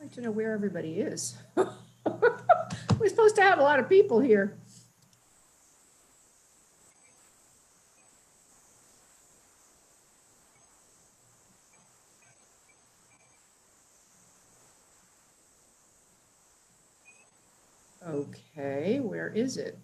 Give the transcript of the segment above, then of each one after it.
like to know where everybody is. We're supposed to have a lot of people here. Okay, where is it?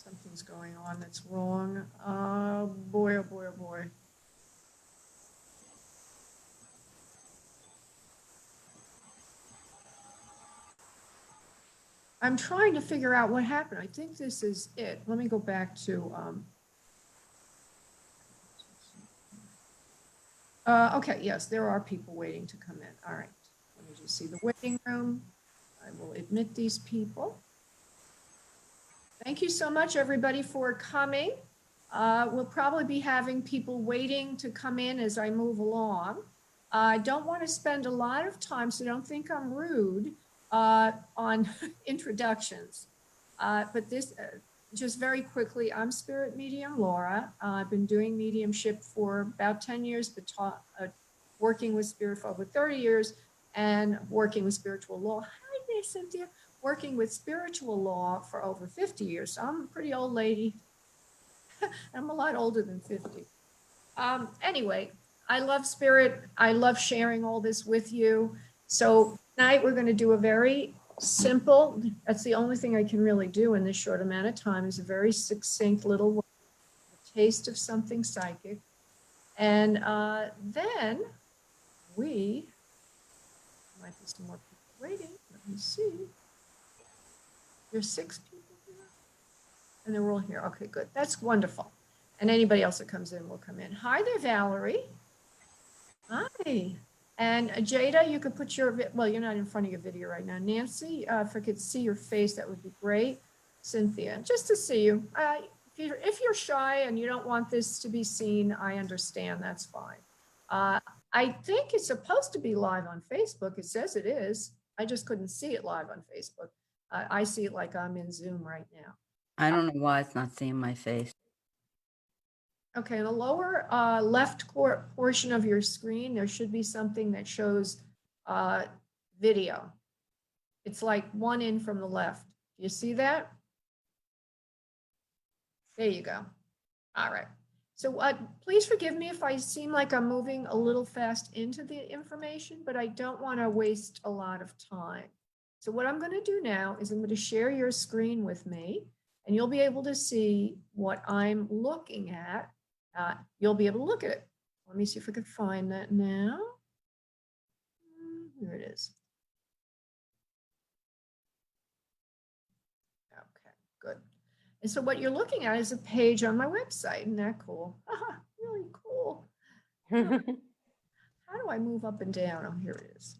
Something's going on that's wrong. Oh boy, oh boy, oh boy. I'm trying to figure out what happened. I think this is it. Let me go back to, okay, yes, there are people waiting to come in. All right, let me just see the waiting room. I will admit these people. Thank you so much, everybody, for coming. We'll probably be having people waiting to come in as I move along. I don't want to spend a lot of time, so don't think I'm rude on introductions. But this, just very quickly, I'm Spirit Medium Laura. I've been doing mediumship for about 10 years, but working with spirit for over 30 years and working with spiritual law. Hi there, Cynthia. Working with spiritual law for over 50 years. So I'm a pretty old lady. I'm a lot older than 50. Anyway, I love spirit. I love sharing all this with you. So tonight we're going to do a very simple, that's the only thing I can really do in this short amount of time, is a very succinct little word, a taste of something psychic. And then we might be some more people waiting. Let me see. There's 6 people here. And they're all here. Okay, good. That's wonderful. And anybody else that comes in will come in. Hi there, Valerie. Hi. And Jada, you could put your, well, you're not in front of your video right now. Nancy, if I could see your face, that would be great. Cynthia, just to see you. If you're shy and you don't want this to be seen, I understand, that's fine. I think it's supposed to be live on Facebook. It says it is. I just couldn't see it live on Facebook. I see it like I'm in Zoom right now. I don't know why it's not seeing my face. Okay, in the lower left portion of your screen, there should be something that shows video. It's like one in from the left. Do you see that? There you go. All right. So please forgive me if I seem like I'm moving a little fast into the information, but I don't want to waste a lot of time. So what I'm going to do now is I'm going to share your screen with me, and you'll be able to see what I'm looking at. You'll be able to look at it. Let me see if I can find that now. Here it is. Okay, good. And so what you're looking at is a page on my website. Isn't that cool? Really cool. How do I move up and down? Oh, here it is.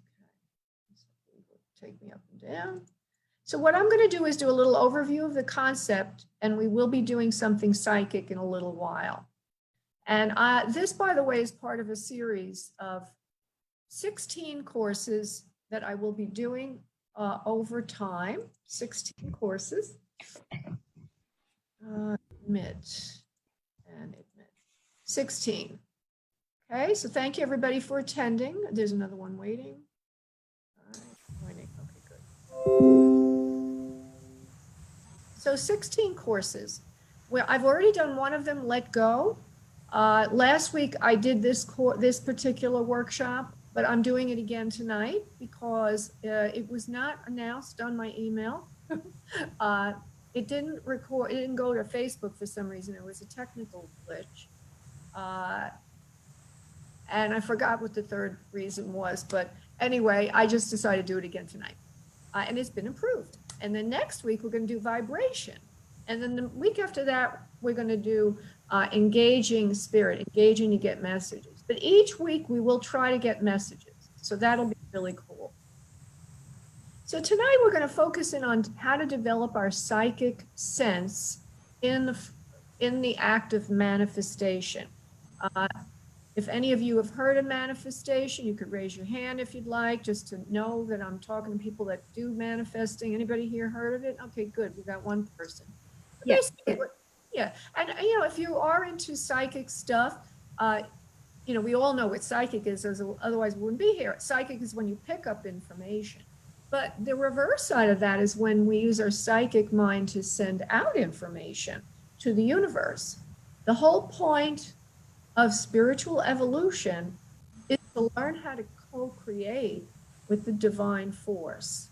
Okay. So take me up and down. So what I'm going to do is do a little overview of the concept, and we will be doing something psychic in a little while. And this, by the way, is part of a series of 16 courses that I will be doing over time. 16 courses. Admit and admit. 16. Okay, so thank you everybody for attending. There's another one waiting. All right, okay, good. So 16 courses. Well, I've already done one of them, Let Go. Last week I did this particular workshop, but I'm doing it again tonight because it was not announced on my email. It didn't record, it didn't go to Facebook for some reason. It was a technical glitch. And I forgot what the third reason was, but anyway, I just decided to do it again tonight. And it's been approved. And then next week we're going to do vibration. And then the week after that, we're going to do engaging spirit, engaging to get messages. But each week we will try to get messages. So that'll be really cool. So tonight we're going to focus in on how to develop our psychic sense in the act of manifestation. If any of you have heard of manifestation, you could raise your hand if you'd like, just to know that I'm talking to people that do manifesting. Anybody here heard of it? Okay, good. We got one person. Yeah. Basically, yeah. And, you know, if you are into psychic stuff, you know, we all know what psychic is, otherwise we wouldn't be here. Psychic is when you pick up information. But the reverse side of that is when we use our psychic mind to send out information to the universe. The whole point of spiritual evolution is to learn how to co-create with the divine force.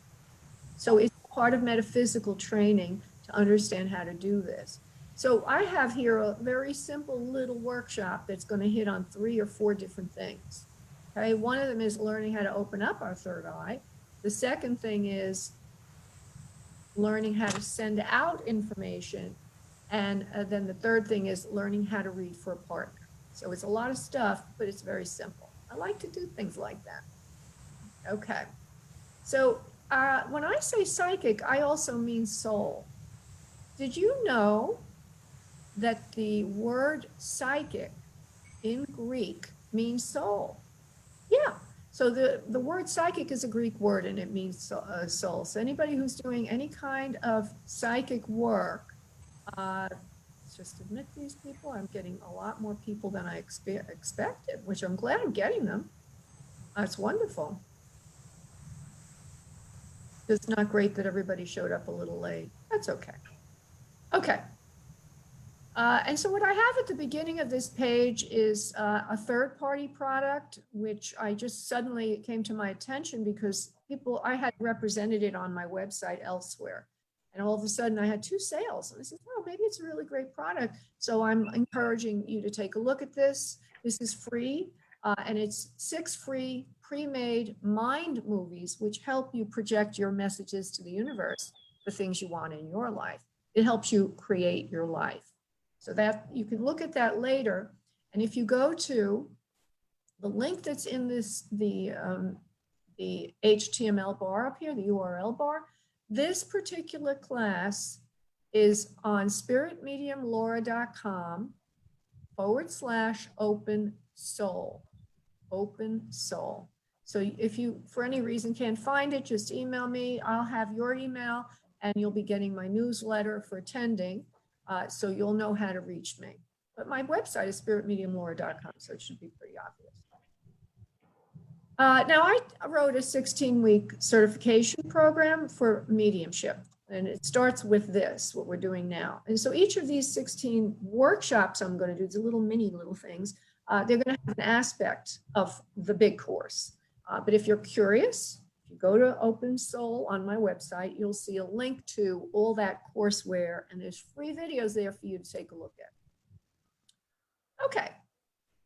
So it's part of metaphysical training to understand how to do this. So I have here a very simple little workshop that's going to hit on 3 or 4 different things. Okay, one of them is learning how to open up our third eye. The second thing is learning how to send out information. And then the third thing is learning how to read for a partner. So it's a lot of stuff, but it's very simple. I like to do things like that. Okay. So when I say psychic, I also mean soul. Did you know that the word psychic in Greek means soul? Yeah. So the word psychic is a Greek word and it means soul. So anybody who's doing any kind of psychic work, let's just admit these people. I'm getting a lot more people than I expected, which I'm glad I'm getting them. That's wonderful. It's not great that everybody showed up a little late. That's okay. Okay. And so what I have at the beginning of this page is a third-party product, which I just suddenly came to my attention because I had represented it on my website elsewhere. And all of a sudden I had 2 sales. And I said, oh, maybe it's a really great product. So I'm encouraging you to take a look at this. This is free. And it's 6 free pre-made mind movies, which help you project your messages to the universe, the things you want in your life. It helps you create your life. So that you can look at that later. And if you go to the link that's in the HTML bar up here, the URL bar, this particular class is on spiritmediumlaura.com/open soul. Open soul. So if you, for any reason, can't find it, just email me. I'll have your email and you'll be getting my newsletter for attending. So you'll know how to reach me. But my website is spiritmediumlaura.com, so it should be pretty obvious. Now, I wrote a 16-week certification program for mediumship, and it starts with this, what we're doing now. And so each of these 16 workshops I'm going to do, the little things, they're going to have an aspect of the big course. But if you're curious, if you go to Open Soul on my website, you'll see a link to all that courseware, and there's free videos there for you to take a look at. Okay,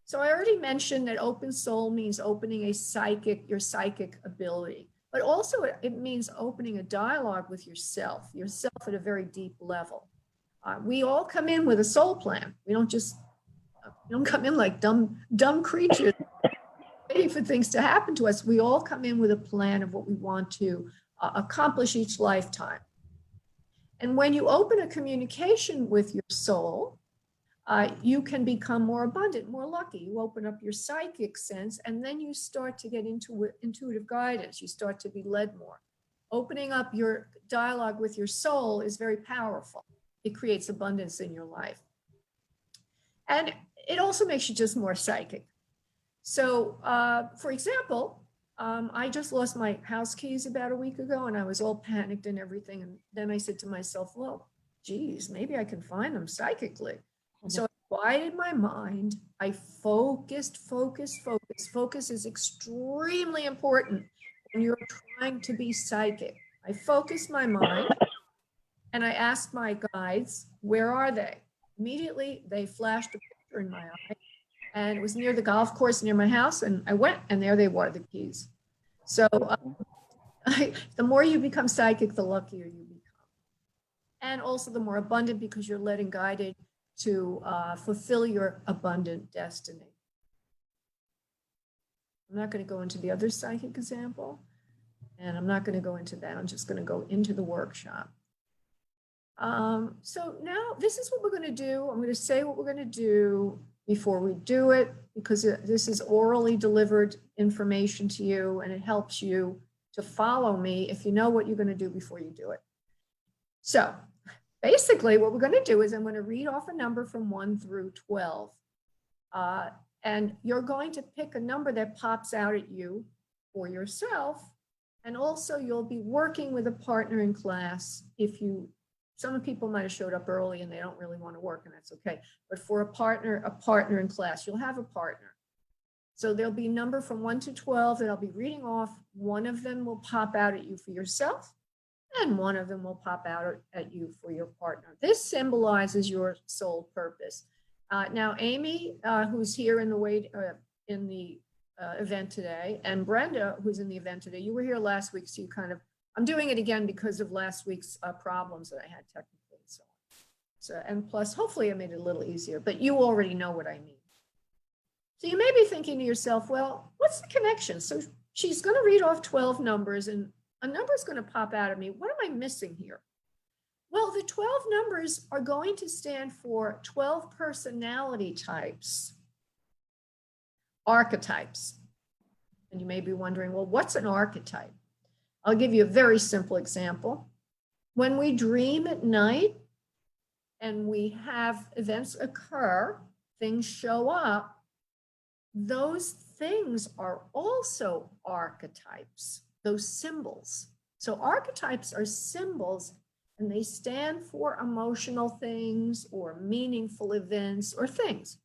so I already mentioned that Open Soul means opening your psychic ability, but also it means opening a dialogue with yourself at a very deep level. We all come in with a soul plan. We don't come in like dumb creatures waiting for things to happen to us. We all come in with a plan of what we want to accomplish each lifetime. And when you open a communication with your soul, you can become more abundant, more lucky. You open up your psychic sense, and then you start to get into intuitive guidance. You start to be led more. Opening up your dialogue with your soul is very powerful. It creates abundance in your life. And it also makes you just more psychic. So, for example, I just lost my house keys about a week ago, and I was all panicked and everything. And then I said to myself, well, geez, maybe I can find them psychically. So I quieted my mind. I focused. Focus is extremely important when you're trying to be psychic. I focused my mind and I asked my guides, where are they? Immediately, they flashed a picture in my eye, and it was near the golf course near my house. And I went, and there they were, the keys. So the more you become psychic, the luckier you become. And also the more abundant, because you're led and guided to fulfill your abundant destiny. I'm not going to go into the other psychic example, and I'm not going to go into that. I'm just going to go into the workshop. So now this is what we're going to do. I'm going to say what we're going to do. before we do it, because this is orally delivered information to you, and it helps you to follow me if you know what you're going to do before you do it. So basically what we're going to do is I'm going to read off a number from 1 through 12. And you're going to pick a number that pops out at you for yourself. And also you'll be working with a partner in class. Some people might have showed up early and they don't really want to work, and that's okay. But for a partner in class, you'll have a partner. So there'll be a number from 1 to 12 that I'll be reading off. One of them will pop out at you for yourself, and one of them will pop out at you for your partner. This symbolizes your sole purpose. Now, Amy, who's here in the event today, and Brenda, who's in the event today, you were here last week, so I'm doing it again because of last week's problems that I had technically and so on. So, and plus, hopefully I made it a little easier, but you already know what I mean. So you may be thinking to yourself, well, what's the connection? So she's going to read off 12 numbers, and a number is going to pop out at me. What am I missing here? Well, the 12 numbers are going to stand for 12 personality types, archetypes. And you may be wondering, well, what's an archetype? I'll give you a very simple example. When we dream at night and we have events occur, things show up, those things are also archetypes, those symbols. So archetypes are symbols, and they stand for emotional things or meaningful events or things.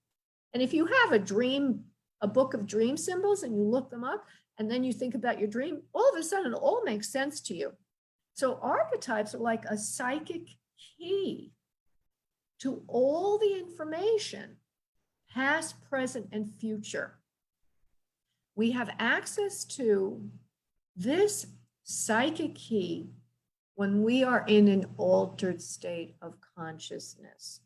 And if you have a book of dream symbols, and you look them up, and then you think about your dream, all of a sudden it all makes sense to you. So archetypes are like a psychic key to all the information, past, present, and future. We have access to this psychic key when we are in an altered state of consciousness.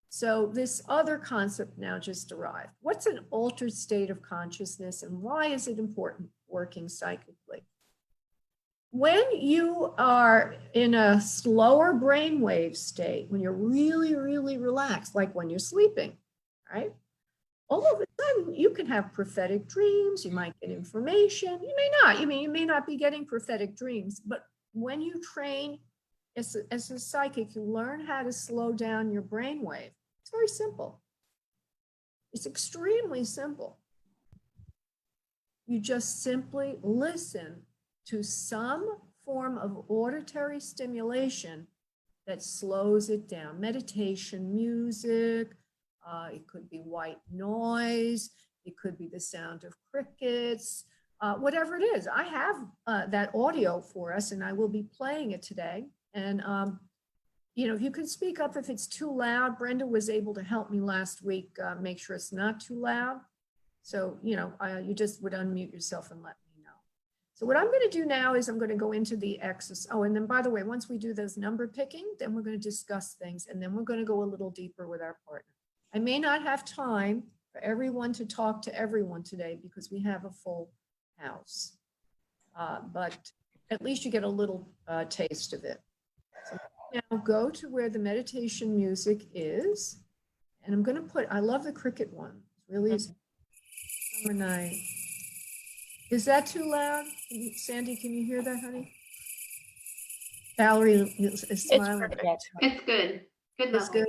So this other concept now just arrived. What's an altered state of consciousness, and why is it important working psychically? When you are in a slower brainwave state, when you're really, really relaxed, like when you're sleeping, right? All of a sudden, you can have prophetic dreams. You might get information. You may not. You may not be getting prophetic dreams, but when you train as a psychic, you learn how to slow down your brainwave. It's very simple. It's extremely simple. You just simply listen to some form of auditory stimulation that slows it down. Meditation, music, it could be white noise, it could be the sound of crickets, whatever it is. I have that audio for us, and I will be playing it today. And if you could speak up if it's too loud. Brenda was able to help me last week make sure it's not too loud. So, you just would unmute yourself and let me know. So what I'm going to do now is I'm going to go into the exercise. Oh, and then by the way, once we do those number picking, then we're going to discuss things, and then we're going to go a little deeper with our partner. I may not have time for everyone to talk to everyone today because we have a full house, but at least you get a little taste of it. So now go to where the meditation music is, and I'm going to I love the cricket one. It really is. Summer night. Is that too loud? Sandy, can you hear that, honey? Valerie is smiling. It's good. Good It's good.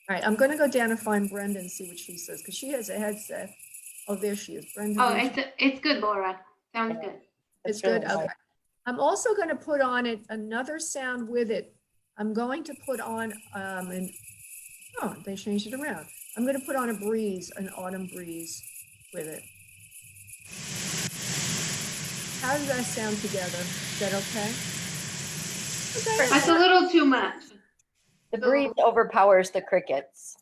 All right, I'm going to go down and find Brenda and see what she says, because she has a headset. Oh, there she is, Brenda. Oh, it's good, Laura. Sounds good. It's good. Okay. I'm also going to put on it another sound with it. I'm going to put on they changed it around. I'm going to put on a breeze, an autumn breeze with it. How does that sound together? Is that okay? That's a little too much. The breeze overpowers the crickets.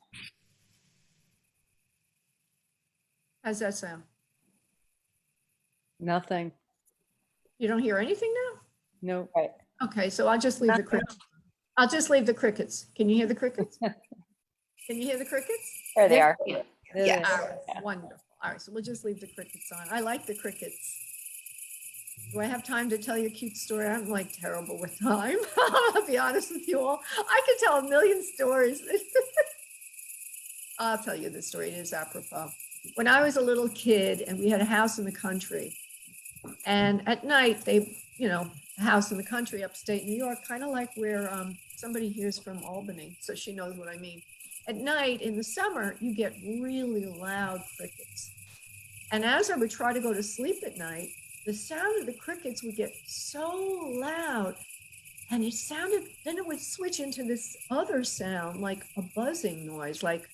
How's that sound? Nothing. You don't hear anything now? No. Right. Okay, so I'll just leave the crickets. I'll just leave the crickets. Can you hear the crickets? Can you hear the crickets? There they are. Yeah. Yes. All right, wonderful. All right, so we'll just leave the crickets on. I like the crickets. Do I have time to tell you a cute story? I'm like terrible with time. I'll be honest with you all. I could tell a million stories. I'll tell you the story. It is apropos. When I was a little kid and we had a house in the country, and at night they, a house in the country, upstate New York, kind of like where somebody here's from Albany, so she knows what I mean. At night in the summer, you get really loud crickets. And as I would try to go to sleep at night, the sound of the crickets would get so loud, and it sounded, then it would switch into this other sound, like a buzzing noise, like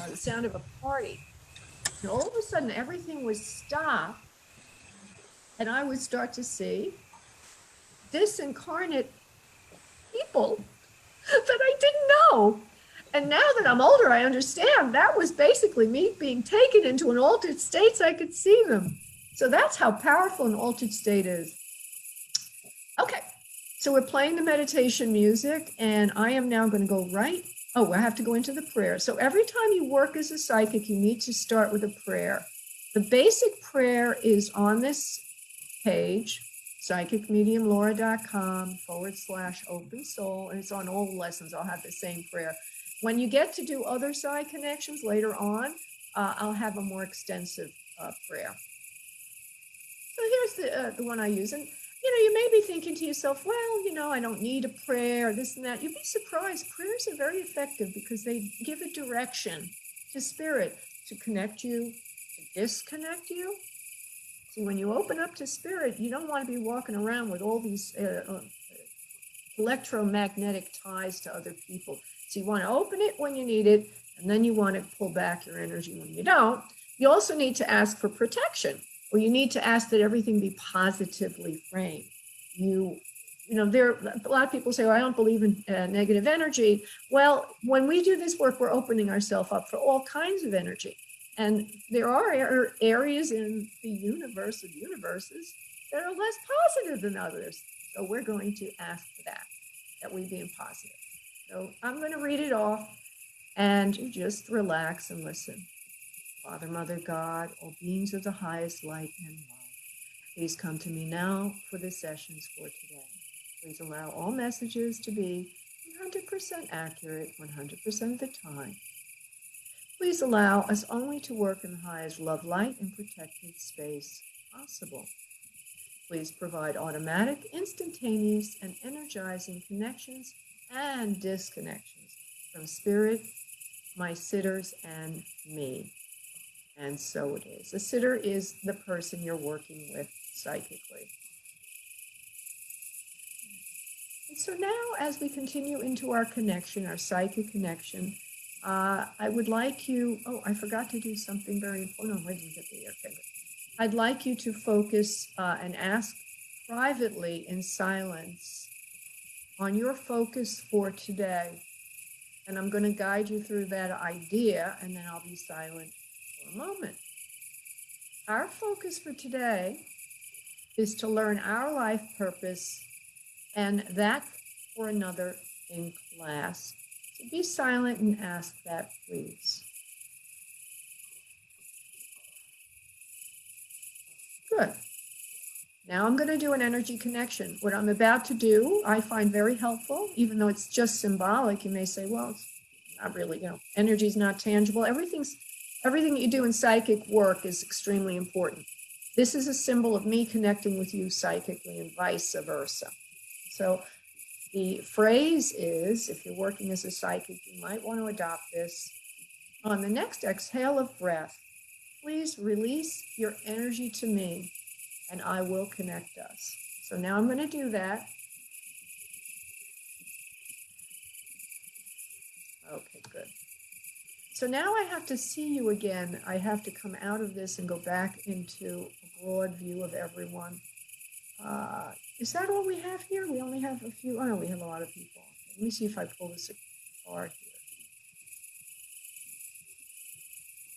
the sound of a party. And all of a sudden, everything would stop, and I would start to see disincarnate people that I didn't know. And now that I'm older, I understand that was basically me being taken into an altered state so I could see them. So that's how powerful an altered state is. Okay, so we're playing the meditation music, and I am now going to go right. Oh, I have to go into the prayer. So every time you work as a psychic, you need to start with a prayer. The basic prayer is on this page, psychicmediumlaura.com/open soul, and it's on all the lessons. I'll have the same prayer. When you get to do other side connections later on, I'll have a more extensive prayer. So here's the one I use. And, you may be thinking to yourself, well, I don't need a prayer, this and that. You'd be surprised. Prayers are very effective because they give a direction to spirit to connect you, to disconnect you. See, when you open up to spirit, you don't want to be walking around with all these electromagnetic ties to other people. So you want to open it when you need it, and then you want to pull back your energy when you don't. You also need to ask for protection, or you need to ask that everything be positively framed. There a lot of people say, well, I don't believe in negative energy. Well, when we do this work, we're opening ourselves up for all kinds of energy. And there are areas in the universe of universes that are less positive than others. So we're going to ask for that we be positive. So I'm going to read it off, and you just relax and listen. Father, Mother, God, all beings of the highest light and love, please come to me now for the sessions for today. Please allow all messages to be 100% accurate 100% of the time. Please allow us only to work in the highest love, light, and protected space possible. Please provide automatic, instantaneous, and energizing connections and disconnections from spirit, my sitters, and me. And so it is. A sitter is the person you're working with psychically. And so now, as we continue into our connection, our psychic connection, I would like you, I forgot to do something very important. Where did you get the okay. I'd like you to focus and ask privately in silence on your focus for today. And I'm going to guide you through that idea, and then I'll be silent for a moment. Our focus for today is to learn our life purpose, and that for another in class. So be silent and ask that, please. Good. Now I'm going to do an energy connection. What I'm about to do, I find very helpful, even though it's just symbolic. You may say, well, it's not really, energy is not tangible. Everything that you do in psychic work is extremely important. This is a symbol of me connecting with you psychically and vice versa. So the phrase is, if you're working as a psychic, you might want to adopt this. On the next exhale of breath, please release your energy to me, and I will connect us. So now I'm going to do that. Okay, good. So now I have to see you again. I have to come out of this and go back into a broad view of everyone. Is that all we have here? We only have a few. Oh, no, we have a lot of people. Let me see if I pull this apart here.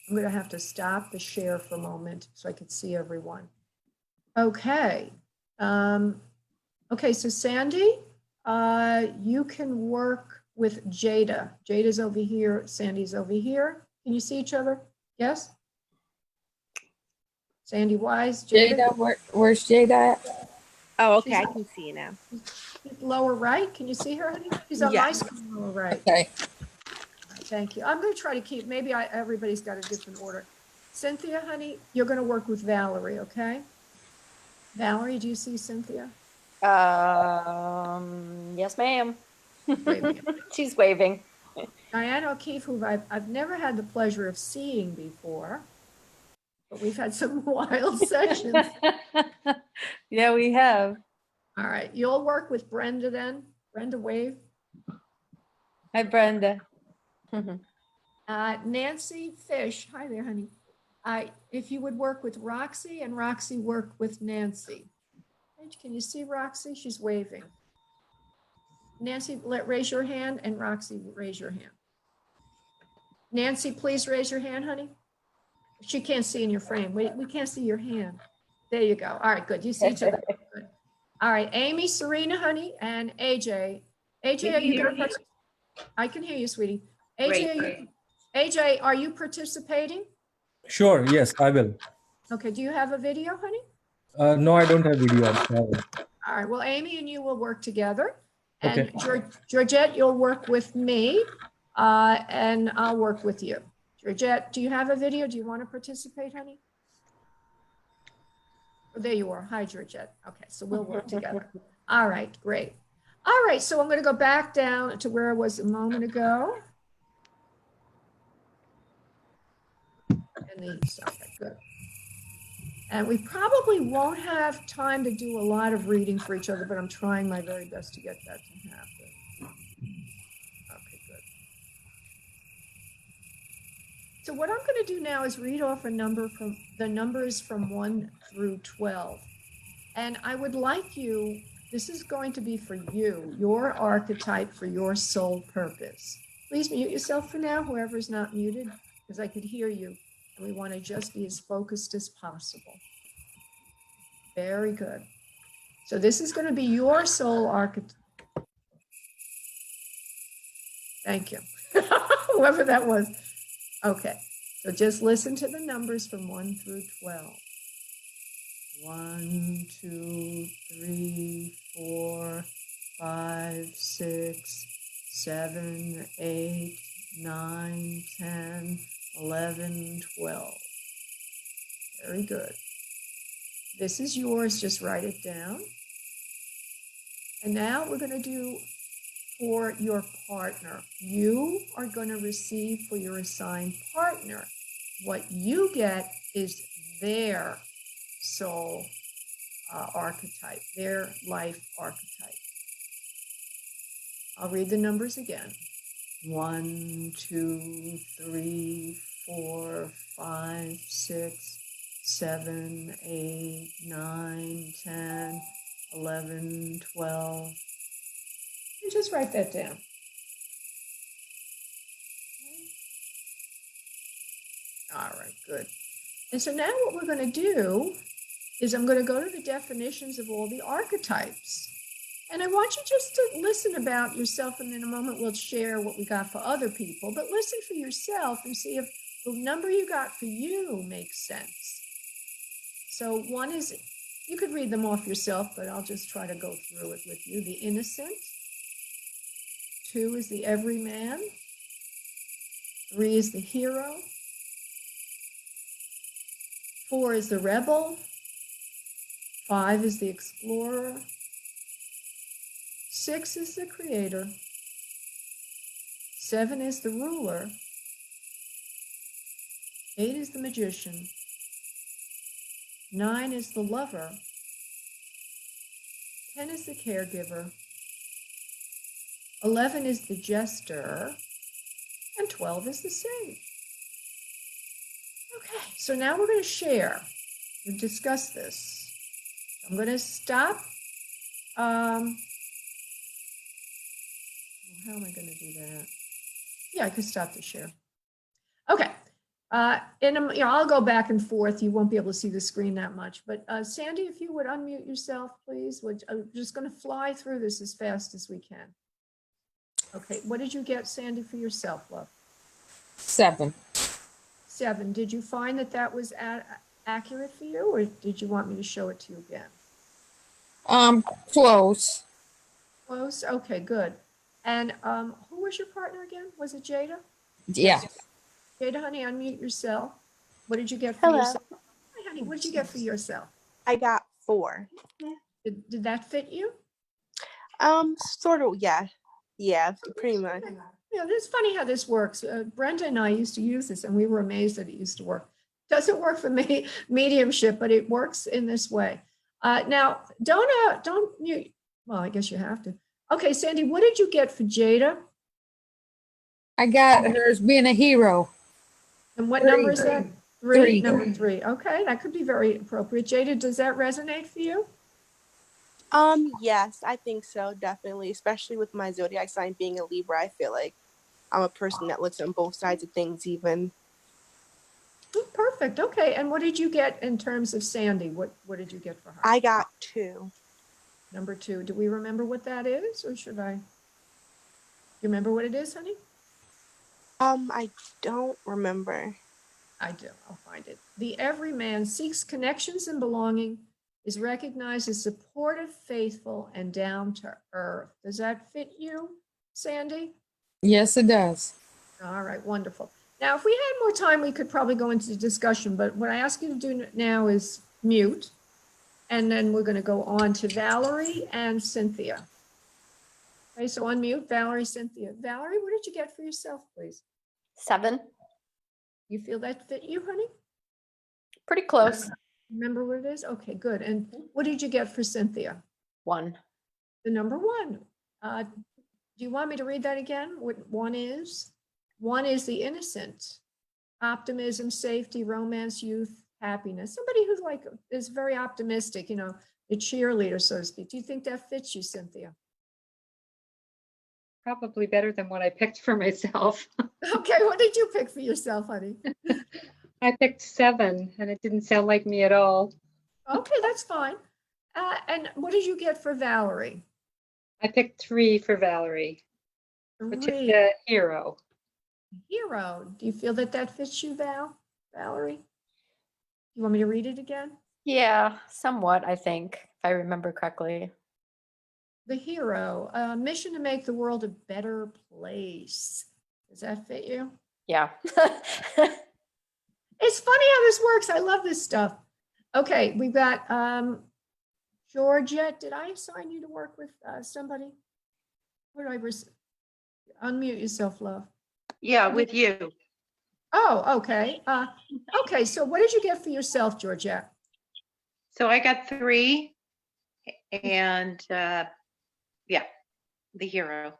I'm going to have to stop the share for a moment so I could see everyone. Okay. Okay, so Sandy, you can work with Jada. Jada's over here, Sandy's over here. Can you see each other? Yes? Sandy Wise, Jada. Where's Jada at? Oh, okay, She's I can see you now. lower right. Can you see her, honey? She's on Yeah. my screen, lower right. Okay. Thank you. I'm going to try to keep, maybe everybody's got a different order. Cynthia, honey, you're going to work with Valerie, okay? Valerie, do you see Cynthia? Yes, ma'am. Waving. She's waving. Diane O'Keefe, who I've never had the pleasure of seeing before, but we've had some wild sessions. Yeah, we have. All right, you'll work with Brenda then. Brenda, wave. Hi, Brenda. Nancy Fish, hi there, honey. If you would work with Roxy and Roxy work with Nancy. Can you see Roxy? She's waving. Nancy, raise your hand, and Roxy, raise your hand. Nancy, please raise your hand, honey. She can't see in your frame. We can't see your hand. There you go. All right, good. You see each other. Good. All right, Amy, Serena, honey, and AJ. AJ, are you going to I can hear you, sweetie. AJ, AJ, are you participating? Sure, yes, I will. Okay, do you have a video, honey? No, I don't have video. I'm sorry. All right, well, Amy and you will work together. And Okay. Georgette, you'll work with me, and I'll work with you. Georgette, do you have a video? Do you want to participate, honey? Oh, there you are. Hi, Georgette. Okay, so we'll work together. All right, great. All right, so I'm going to go back down to where I was a moment ago. And these, okay, good. And we probably won't have time to do a lot of reading for each other, but I'm trying my very best to get that to happen. Okay, good. So what I'm going to do now is read off a number from the numbers from 1 through 12. And I would like you, this is going to be for you, your archetype for your soul purpose. Please mute yourself for now, whoever's not muted, because I could hear you. And we want to just be as focused as possible. Very good. So this is going to be your soul archetype. Thank you. Whoever that was. Okay. So just listen to the numbers from 1 through 12. 1, 2, 3, 4, 5, 6, 7, 8, 9, 10, 11, 12. Very good. This is yours, just write it down. And now we're going to do for your partner. You are going to receive for your assigned partner. What you get is their soul archetype, their life archetype. I'll read the numbers again. 1, 2, 3, 4, 5, 6, 7, 8, 9, 10, 11, 12. And just write that down. All right, good. And so now what we're going to do is I'm going to go to the definitions of all the archetypes. And I want you just to listen about yourself, and in a moment we'll share what we got for other people, but listen for yourself and see if the number you got for you makes sense. So 1 is, you could read them off yourself, but I'll just try to go through it with you. The innocent. 2 is the everyman. 3 is the hero. 4 is the rebel. 5 is the explorer. 6 is the creator. 7 is the ruler. 8 is the magician. 9 is the lover. 10 is the caregiver. 11 is the jester. And 12 is the sage. Okay, so now we're going to share and discuss this. I'm going to stop. How am I going to do that? Yeah, I could stop the share. Okay. I'll go back and forth. You won't be able to see the screen that much. But Sandy, if you would unmute yourself, please. I'm just going to fly through this as fast as we can. Okay. What did you get, Sandy, for yourself, love? 7. 7. Did you find that was accurate for you, or did you want me to show it to you again? Close. Close. Okay, good. And who was your partner again? Was it Jada? Yeah. Jada, honey, unmute yourself. What did you get for Hello. yourself? Hi, honey, what did you get for yourself? I got 4. Did that fit you? Sort of, yeah. Yeah, pretty much. Yeah, it's funny how this works. Brenda and I used to use this and we were amazed that it used to work. Doesn't work for me, mediumship, but it works in this way. Now, don't mute. Well, I guess you have to. Okay, Sandy, what did you get for Jada? I got hers being a hero. And what 3. number is that? 3. Number 3. Okay, that could be very appropriate. Jada, does that resonate for you? Yes, I think so, definitely. Especially with my zodiac sign being a Libra, I feel like I'm a person that looks on both sides of things even. Oh, perfect. Okay, and what did you get in terms of Sandy? What did you get for her? I got 2. Number 2. Do we remember what that is, or should I? You remember what it is, honey? I don't remember. I do. I'll find it. The everyman seeks connections and belonging, is recognized as supportive, faithful, and down to earth. Does that fit you, Sandy? Yes, it does. All right, wonderful. Now, if we had more time, we could probably go into discussion, but what I ask you to do now is mute. And then we're going to go on to Valerie and Cynthia. Okay, so unmute Valerie, Cynthia. Valerie, what did you get for yourself, please? 7. You feel that fit you, honey? Pretty close. Remember what it is? Okay, good. And what did you get for Cynthia? 1. The number 1. Do you want me to read that again? What 1 is? 1 is the innocent, optimism, safety, romance, youth, happiness. Somebody who's like is very optimistic, you know, a cheerleader, so to speak. Do you think that fits you, Cynthia? Probably better than what I picked for myself. Okay, what did you pick for yourself, honey? I picked 7 and it didn't sound like me at all. Okay, that's fine. And what did you get for Valerie? I picked 3 for Valerie, which is 3. the hero. Hero. Do you feel that that fits you, Valerie? You want me to read it again? Yeah, somewhat, I think, if I remember correctly. The hero, mission to make the world a better place. Does that fit you? Yeah. It's funny how this works. I love this stuff. Okay, we've got Georgia. Did I assign you to work with somebody? Where did I unmute yourself, love? Yeah, with you. Oh, okay. Okay, so what did you get for yourself, Georgette? So I got 3 and yeah, the hero.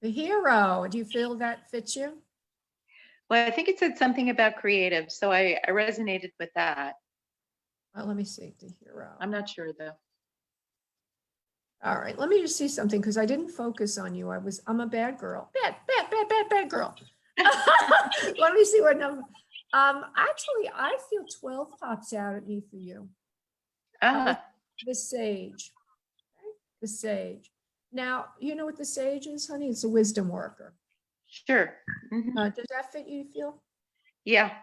The hero. Do you feel that fits you? Well, I think it said something about creative, so I resonated with that. Well, let me see. The hero. I'm not sure though. All right, let me just see something because I didn't focus on you. I'm a bad girl. Bad girl. Let me see what number. Actually, I feel 12 pops out at me for you. The sage. Okay? The sage. Now, you know what the sage is, honey? It's a wisdom worker. Sure. Mhm. Does that fit you, feel? Yeah.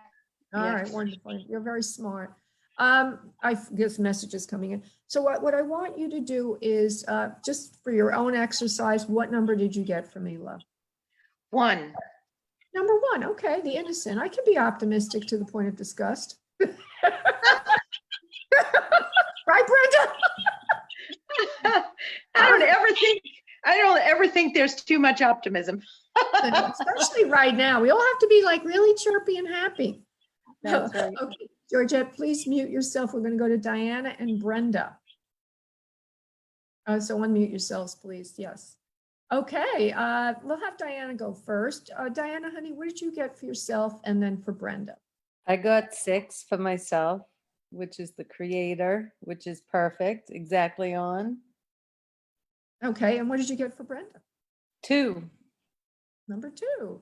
All right, Yes. wonderful. You're very smart. I guess messages coming in. So what I want you to do is just for your own exercise, what number did you get for me, love? 1. Number 1. Okay, the innocent. I can be optimistic to the point of disgust. Right, Brenda? I don't ever think there's too much optimism. Especially right now. We all have to be like really chirpy and happy. That's right. Okay, Georgette, please mute yourself. We're going to go to Diana and Brenda. So unmute yourselves, please. Yes. Okay, we'll have Diana go first. Diana, honey, what did you get for yourself and then for Brenda? I got 6 for myself, which is the creator, which is perfect, exactly on. Okay, and what did you get for Brenda? 2. Number 2.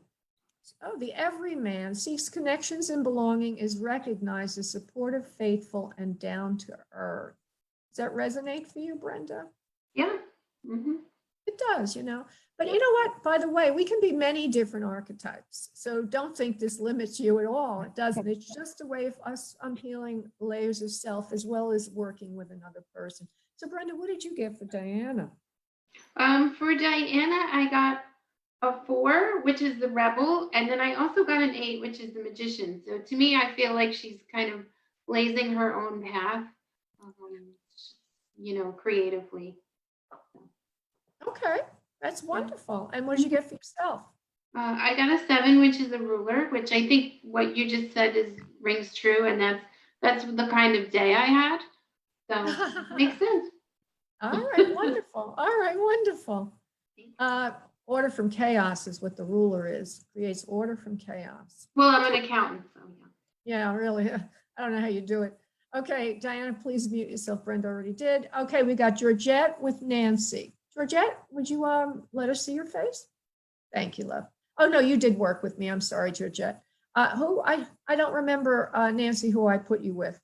Oh, the everyman seeks connections and belonging, is recognized as supportive, faithful, and down to earth. Does that resonate for you, Brenda? Yeah. Mm-hmm. It does, you know. But you know what? By the way, we can be many different archetypes. So don't think this limits you at all. It doesn't. It's just a way of us unpeeling layers of self as well as working with another person. So Brenda, what did you get for Diana? For Diana, I got a 4, which is the rebel, and then I also got an 8, which is the magician. So to me, I feel like she's kind of blazing her own path, creatively. Okay, that's wonderful. And what did you get for yourself? I got a 7, which is a ruler, which I think what you just said rings true, and that's the kind of day I had. So makes sense. All right, wonderful. All right, wonderful. Order from chaos is what the ruler is. Creates order from chaos. Well, I'm an accountant, so yeah. Yeah, really. I don't know how you do it. Okay, Diana, please mute yourself. Brenda already did. Okay, we got Georgette with Nancy. Georgette, would you let us see your face? Thank you, love. Oh, no, you did work with me. I'm sorry, Georgette. I don't remember, Nancy, who I put you with.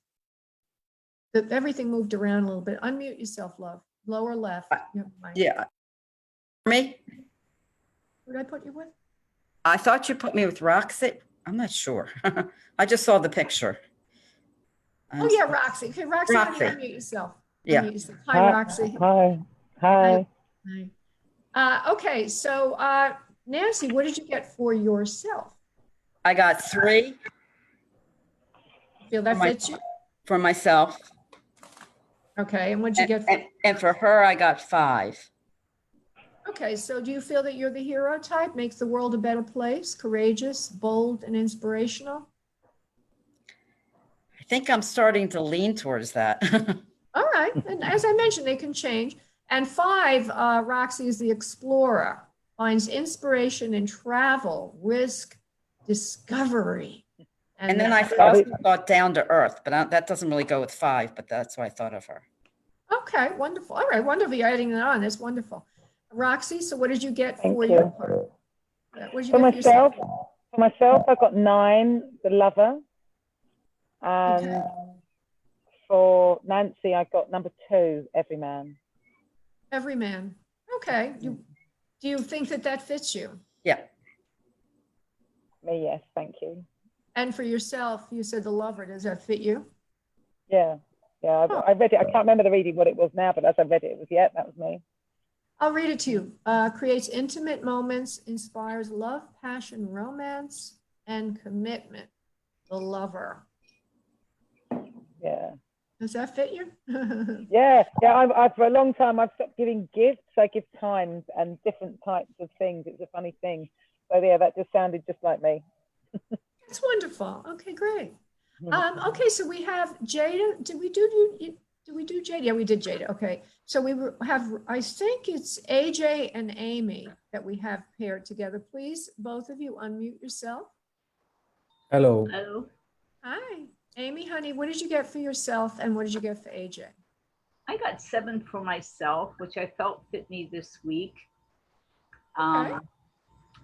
Everything moved around a little bit. Unmute yourself, love. Lower left. Yeah. Me? Who did I put you with? I thought you put me with Roxy. I'm not sure. I just saw the picture. Oh, yeah, Roxy. Okay, Roxy, Roxy. unmute yourself. Yeah. Unmute yourself. Hi, Roxy. Hi. Hi. Hi. Okay, so Nancy, what did you get for yourself? I got 3 Feel that my- fits you? for myself. Okay, and what'd you get? And for her, I got 5. Okay, so do you feel that you're the hero type, makes the world a better place, courageous, bold, and inspirational? I think I'm starting to lean towards that. All right, and as I mentioned, they can change. And 5, Roxy is the explorer, finds inspiration in travel, risk, discovery. And then I also thought down to earth, but that doesn't really go with 5, but that's what I thought of her. Okay, wonderful. All right, wonderful. You're adding that on. That's wonderful. Roxy, so what did you get Thank for you. your part? What did you For get myself, I got 9, the lover. And Okay. for Nancy, I got number 2, everyman. Every man. Okay. Do you think that fits you? Yeah. Me, yes, thank you. And for yourself, you said the lover. Does that fit you? Yeah, yeah. I read it. I can't remember the reading what it was now, but as I read it, it was that was me. I'll read it to you. Creates intimate moments, inspires love, passion, romance, and commitment. The lover. Yeah. Does that fit you? Yeah. I've for a long time I've stopped giving gifts. I give times and different types of things. It's a funny thing. So yeah, that just sounded just like me. That's wonderful. Okay, great. Okay, so we have Jada. Did we do Jada? Yeah, we did Jada. Okay, so we have, I think it's AJ and Amy that we have paired together. Please, both of you unmute yourself. Hello. Hello. Hi, Amy, honey, what did you get for yourself and what did you get for AJ? I got 7 for myself, which I felt fit me this week. Okay.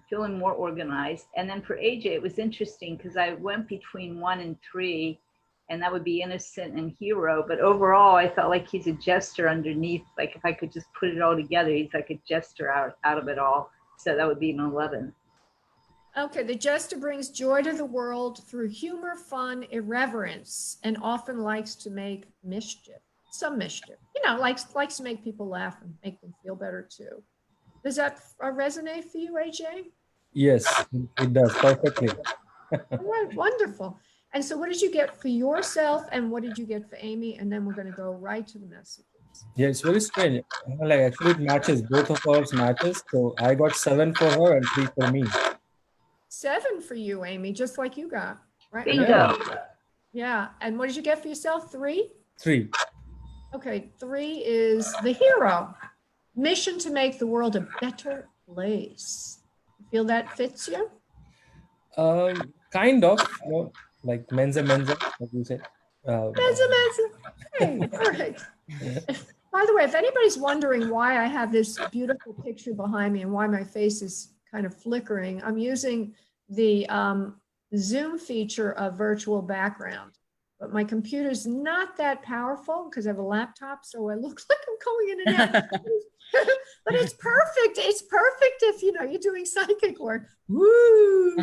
Feeling more organized. And then for AJ, it was interesting because I went between 1 and 3, and that would be innocent and hero. But overall, I felt like he's a jester underneath. Like if I could just put it all together, he's like a jester out of it all. So that would be an 11. Okay, the jester brings joy to the world through humor, fun, irreverence, and often likes to make mischief. Some mischief, likes to make people laugh and make them feel better too. Does that resonate for you, AJ? Yes, it does perfectly. All right, wonderful. And so what did you get for yourself and what did you get for Amy? And then we're going to go right to the messages. Yeah, it's very strange. Like actually it matches, both of ours matches. So I got 7 for her and 3 for me. 7 for you, Amy, just like you got, right? Bingo. Yeah. And what did you get for yourself? 3? 3. Okay, 3 is the hero. Mission to make the world a better place. You feel that fits you? Kind of, like menza, like you said. Menza. Hey, all right. By the way, if anybody's wondering why I have this beautiful picture behind me and why my face is kind of flickering, I'm using the Zoom feature of virtual background. But my computer's not that powerful because I have a laptop, so I look like I'm going in and out. But it's perfect. It's perfect if you're doing psychic work. Woo!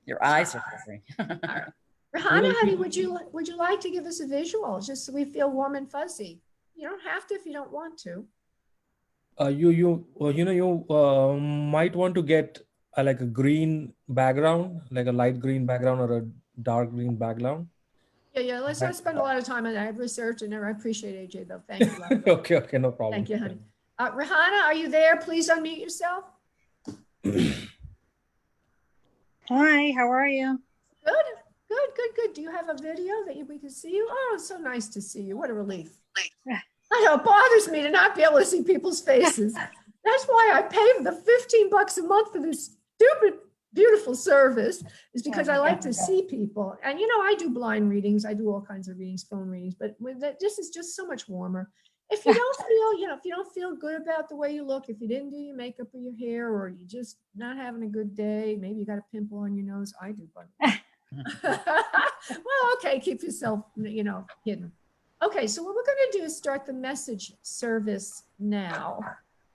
Your eyes are flickering. All right. Rahana, honey, would you like to give us a visual just so we feel warm and fuzzy? You don't have to if you don't want to. you might want to get like a green background, like a light green background or a dark green background. Yeah, let's not spend a lot of time on that. I've researched and I appreciate AJ though. Thank you. Lara. Okay, no problem. Thank you, honey. Rihanna, are you there? Please unmute yourself. Hi, how are you? Good. Do you have a video that we can see you? Oh, it's so nice to see you. What a relief. I know it bothers me to not be able to see people's faces. That's why I pay the $15 a month for this stupid, beautiful service, is because I like to see people. And I do blind readings. I do all kinds of readings, phone readings, but this is just so much warmer. If you don't feel, if you don't feel good about the way you look, if you didn't do your makeup or your hair, or you just not having a good day, maybe you got a pimple on your nose. I do, but well, okay, keep yourself, hidden. Okay, so what we're going to do is start the message service now.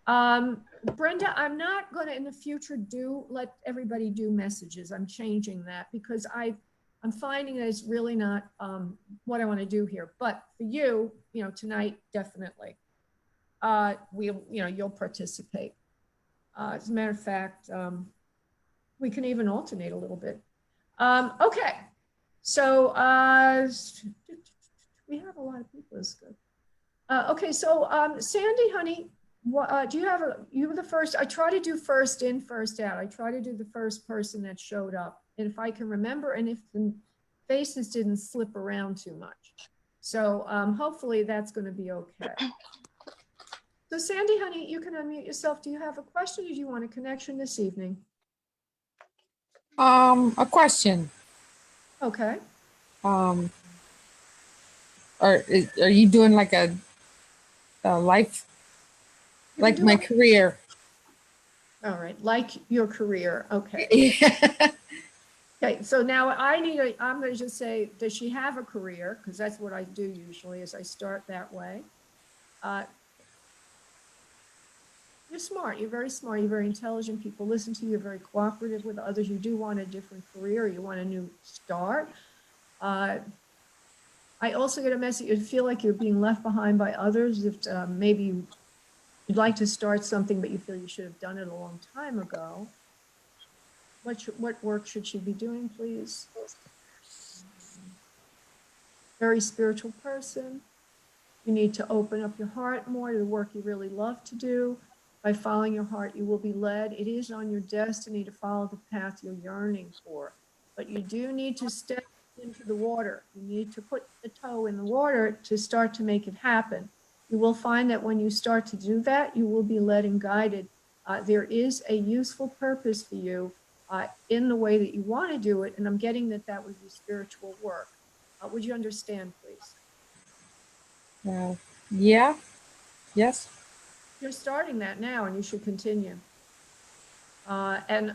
Brenda, I'm not going to in the future let everybody do messages. I'm changing that because I'm finding that it's really not what I want to do here. But for you, tonight, definitely, you'll participate. As a matter of fact, we can even alternate a little bit. Okay, so we have a lot of people. That's good. Okay, so Sandy, honey, do you were the first. I try to do first in, first out. I try to do the first person that showed up. And if I can remember, and if the faces didn't slip around too much. So hopefully that's going to be okay. So Sandy, honey, you can unmute yourself. Do you have a question or do you want a connection this evening? A question. Okay. Are you doing like a life, like my career? All right, like your career. Okay. Okay, so now I'm going to just say, does she have a career? Because that's what I do usually, is I start that way. You're smart. You're very smart. You're very intelligent. People listen to you. You're very cooperative with others. You do want a different career. You want a new start. I also get a message. You feel like you're being left behind by others. If maybe you'd like to start something, but you feel you should have done it a long time ago. What work should she be doing, please? Very spiritual person. You need to open up your heart more to the work you really love to do. By following your heart, you will be led. It is on your destiny to follow the path you're yearning for. But you do need to step into the water. You need to put the toe in the water to start to make it happen. You will find that when you start to do that, you will be led and guided. There is a useful purpose for you in the way that you want to do it. And I'm getting that would be spiritual work. Would you understand, please? Yeah. Yes. You're starting that now and you should continue. And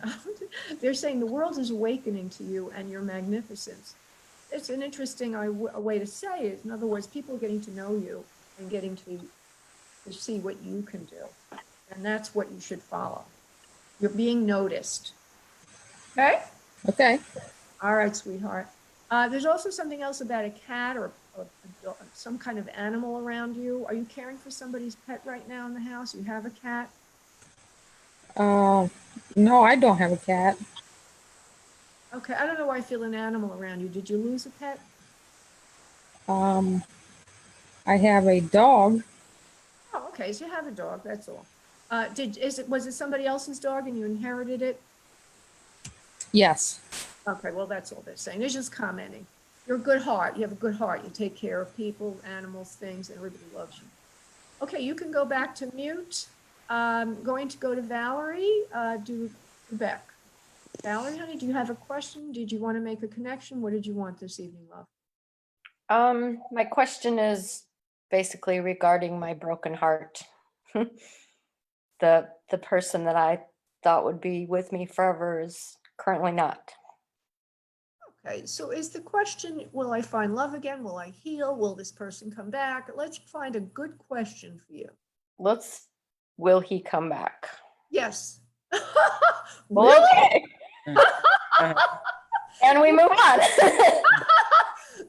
they're saying the world is awakening to you and your magnificence. It's an interesting way to say it. In other words, people are getting to know you and getting to see what you can do. And that's what you should follow. You're being noticed. Okay? Okay. All right, sweetheart. There's also something else about a cat or some kind of animal around you. Are you caring for somebody's pet right now in the house? You have a cat? No, I don't have a cat. Okay, I don't know why I feel an animal around you. Did you lose a pet? I have a dog. Oh, okay, so you have a dog, that's all. Was it somebody else's dog and you inherited it? Yes. Okay, well, that's all they're saying. They're just commenting. You're a good heart. You have a good heart. You take care of people, animals, things, and everybody loves you. Okay, you can go back to mute. Going to go to Valerie, do Beck. Valerie, honey, do you have a question? Did you want to make a connection? What did you want this evening, love? My question is basically regarding my broken heart. The person that I thought would be with me forever is currently not. Okay, so is the question, will I find love again? Will I heal? Will this person come back? Let's find a good question for you. Will he come back? Yes. Well, Really? okay. And we move on.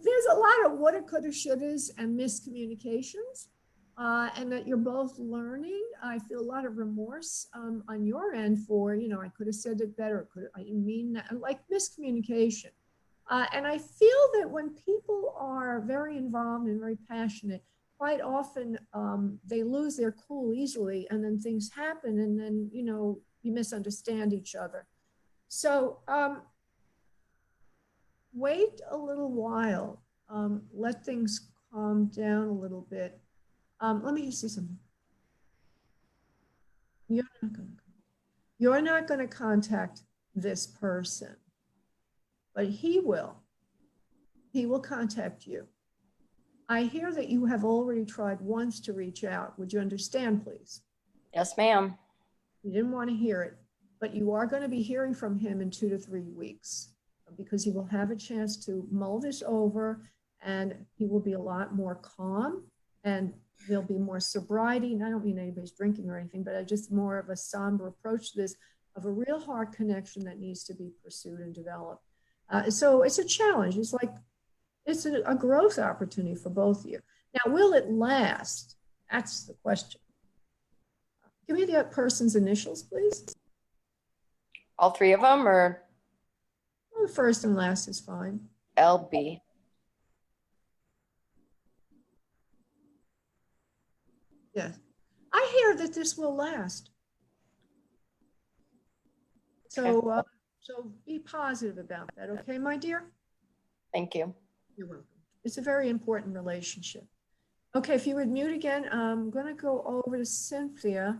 There's a lot of woulda, coulda, shouldas and miscommunications. and that you're both learning. I feel a lot of remorse on your end for, I could have said it better. I didn't mean that, like miscommunication. And I feel that when people are very involved and very passionate, quite often they lose their cool easily, and then things happen, and then, you misunderstand each other. So wait a little while, let things calm down a little bit. Let me just see something. You're not going to contact this person, but he will. He will contact you. I hear that you have already tried once to reach out. Would you understand, please? Yes, ma'am. You didn't want to hear it, but you are going to be hearing from him in 2 to 3 weeks, because he will have a chance to mull this over, and he will be a lot more calm, and there'll be more sobriety. And I don't mean anybody's drinking or anything, but just more of a somber approach to this, of a real heart connection that needs to be pursued and developed. So it's a challenge. It's a growth opportunity for both of you. Now, will it last? That's the question. Give me the person's initials, please. All three of them, or Well, the first and last is fine. LB? Yes. I hear that this will last. So, so be positive about that, okay, my dear? Thank you. You're welcome. It's a very important relationship. Okay, if you would mute again, I'm going to go over to Cynthia.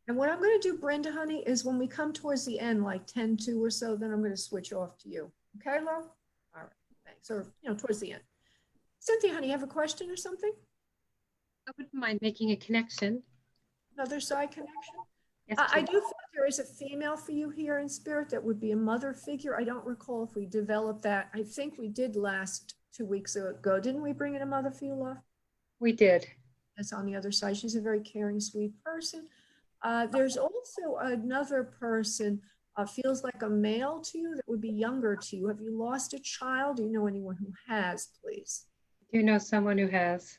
And what I'm going to do, Brenda, honey, is when we come towards the end, like 10-2 or so, then I'm going to switch off to you. Okay, Lo? All right, thanks. Or, towards the end. Cynthia, honey, you have a question or something? I wouldn't mind making a connection. Another side connection? Yes, I please. do feel there is a female for you here in spirit that would be a mother figure. I don't recall if we developed that. I think we did last 2 weeks ago. Didn't we bring in a mother for you, love? We did. That's on the other side. She's a very caring, sweet person. There's also another person, feels like a male to you that would be younger to you. Have you lost a child? Do you know anyone who has, please? Do you know someone who has?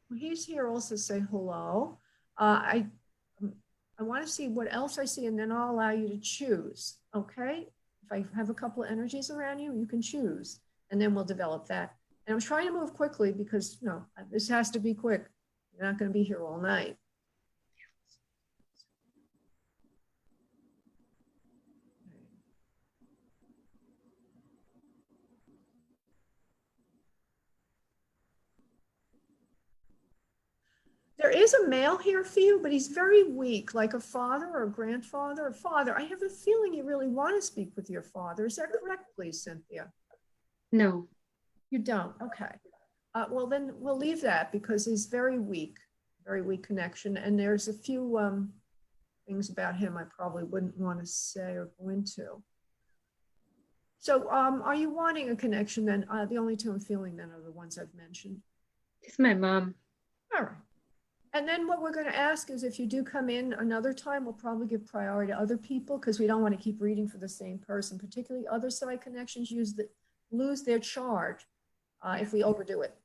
Well, he's here also. Say hello. I want to see what else I see, and then I'll allow you to choose, okay? If I have a couple of energies around you, you can choose, and then we'll develop that. And I'm trying to move quickly because, this has to be quick. You're not going to be here all night. There is a male here for you, but he's very weak, like a father or a grandfather or father. I have a feeling you really want to speak with your father. Is that correct, please, Cynthia? No. You don't? Okay. Well, then we'll leave that because he's very weak connection. And there's a few things about him I probably wouldn't want to say or go into. So are you wanting a connection then? The only two I'm feeling then are the ones I've mentioned. It's my mom. All right. And then what we're going to ask is if you do come in another time, we'll probably give priority to other people because we don't want to keep reading for the same person, particularly other side connections lose their charge if we overdo it.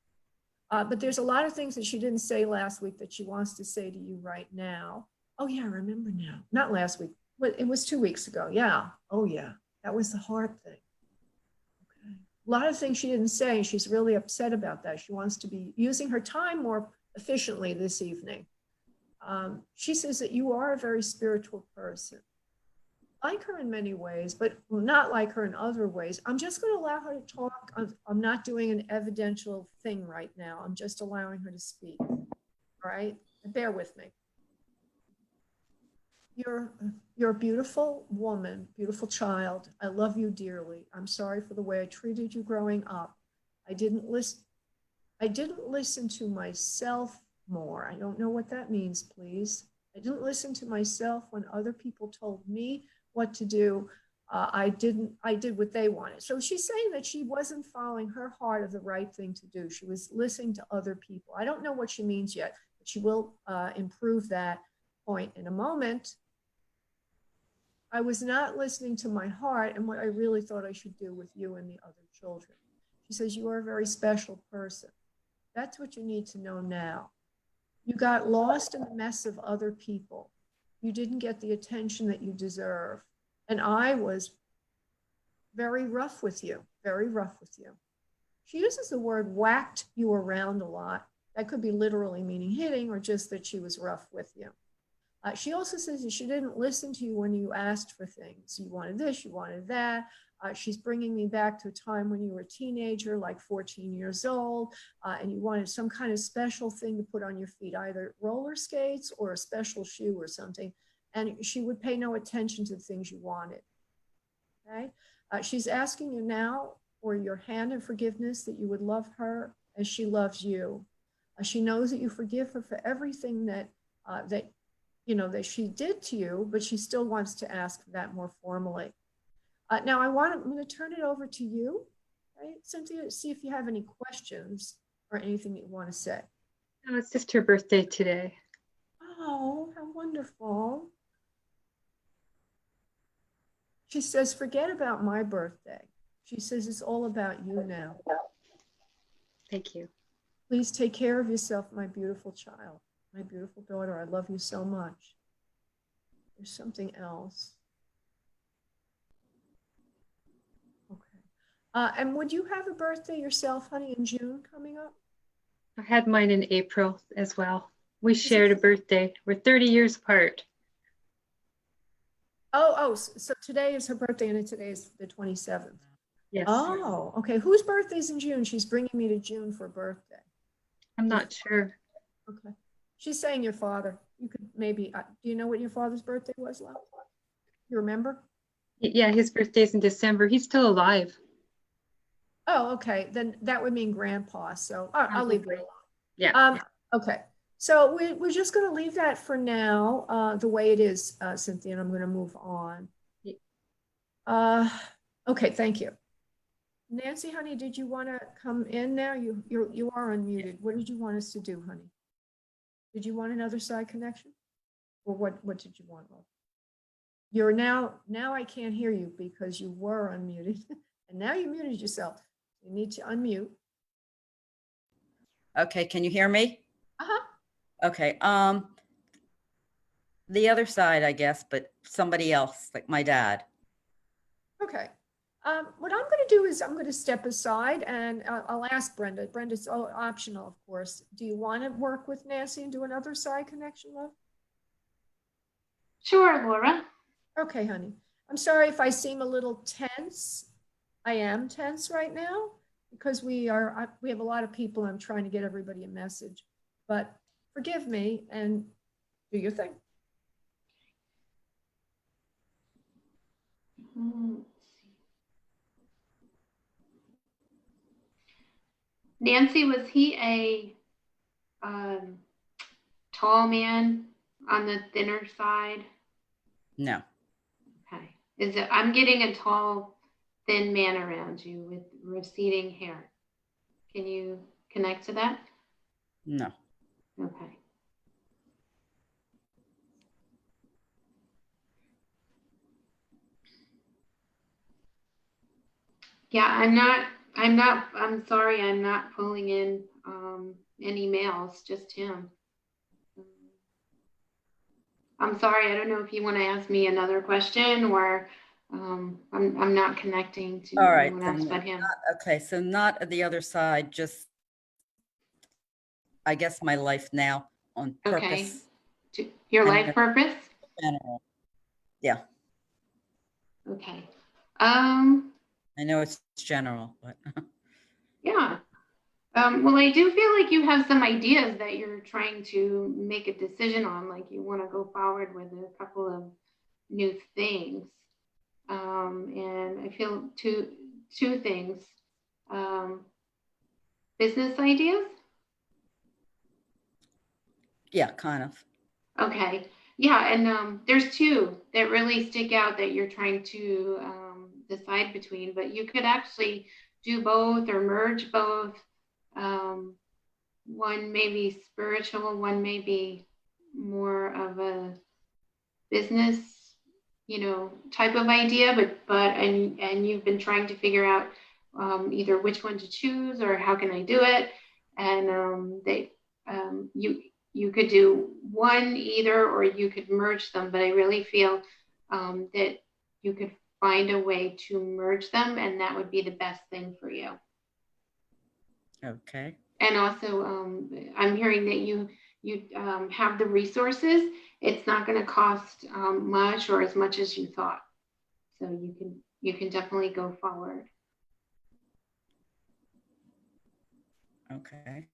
But there's a lot of things that she didn't say last week that she wants to say to you right now. Oh yeah, I remember now. Not last week, but it was 2 weeks ago. Yeah. Oh yeah, that was the heart thing. Okay. A lot of things she didn't say. She's really upset about that. She wants to be using her time more efficiently this evening. She says that you are a very spiritual person. Like her in many ways, but not like her in other ways. I'm just going to allow her to talk. I'm not doing an evidential thing right now. I'm just allowing her to speak. All right? Bear with me. You're a beautiful woman, beautiful child. I love you dearly. I'm sorry for the way I treated you growing up. I didn't listen to myself more. I don't know what that means, please. I didn't listen to myself when other people told me what to do. I did what they wanted. So she's saying that she wasn't following her heart of the right thing to do. She was listening to other people. I don't know what she means yet, but she will improve that point in a moment. I was not listening to my heart and what I really thought I should do with you and the other children. She says, you are a very special person. That's what you need to know now. You got lost in the mess of other people. You didn't get the attention that you deserve. And I was very rough with you, very rough with you. She uses the word whacked you around a lot. That could be literally meaning hitting or just that she was rough with you. She also says that she didn't listen to you when you asked for things. You wanted this, you wanted that. She's bringing me back to a time when you were a teenager, like 14 years old, and you wanted some kind of special thing to put on your feet, either roller skates or a special shoe or something. And she would pay no attention to the things you wanted. Okay? She's asking you now for your hand in forgiveness, that you would love her as she loves you. She knows that you forgive her for everything that that she did to you, but she still wants to ask for that more formally. Now I'm going to turn it over to you, right, Cynthia, see if you have any questions or anything that you want to say. Oh, it's just her birthday today. Oh, how wonderful. She says, forget about my birthday. She says, it's all about you now. Thank you. Please take care of yourself, my beautiful child, my beautiful daughter. I love you so much. There's something else. Okay. And would you have a birthday yourself, honey, in June coming up? I had mine in April as well. We shared a birthday. We're 30 years apart. So today is her birthday, and today is the 27th. Yes. Oh, okay. Whose birthday's in June? She's bringing me to June for a birthday. I'm not sure. Okay. She's saying your father. You could maybe, do you know what your father's birthday was, love? You remember? Yeah, his birthday's in December. He's still alive. Oh, okay. Then that would mean grandpa. So I'll leave it alone. Yeah. Okay. So we're just going to leave that for now, the way it is, Cynthia, and I'm going to move on. Okay, thank you. Nancy, honey, did you want to come in now? You are unmuted. What did you want us to do, honey? Did you want another side connection? Or what did you want? You're now I can't hear you because you were unmuted. And now you muted yourself. You need to unmute. Okay, can you hear me? Uh-huh. Okay, the other side, I guess, but somebody else, like my dad. Okay. What I'm going to do is I'm going to step aside and I'll ask Brenda. Brenda's optional, of course. Do you want to work with Nancy and do another side connection, love? Sure, Laura. Okay, honey. I'm sorry if I seem a little tense. I am tense right now because we have a lot of people. I'm trying to get everybody a message, but forgive me and do your thing. Nancy, was he a tall man on the thinner side? No. Okay. I'm getting a tall, thin man around you with receding hair. Can you connect to that? No. Okay. Yeah, I'm sorry, I'm not pulling in any males, just him. I'm sorry, I don't know if you want to ask me another question or I'm not connecting to All right. anyone else but him. Okay, so not the other side, just, I guess, my life now on Okay. purpose. Your And life purpose? general. Yeah, Okay. I know it's general, but Yeah. Well, I do feel like you have some ideas that you're trying to make a decision on, like you want to go forward with a couple of new things. And I feel two things. Business ideas? yeah, kind of. Okay. Yeah, and there's two that really stick out that you're trying to decide between, but you could actually do both or merge both. One may be spiritual, one may be more of a business, type of idea, and you've been trying to figure out either which one to choose or how can I do it, and you could do one either, or you could merge them, but I really feel that you could find a way to merge them, and that would be the best thing for you. Okay. And also, I'm hearing that you have the resources. It's not going to cost much or as much as you thought. So you can definitely go forward. Okay.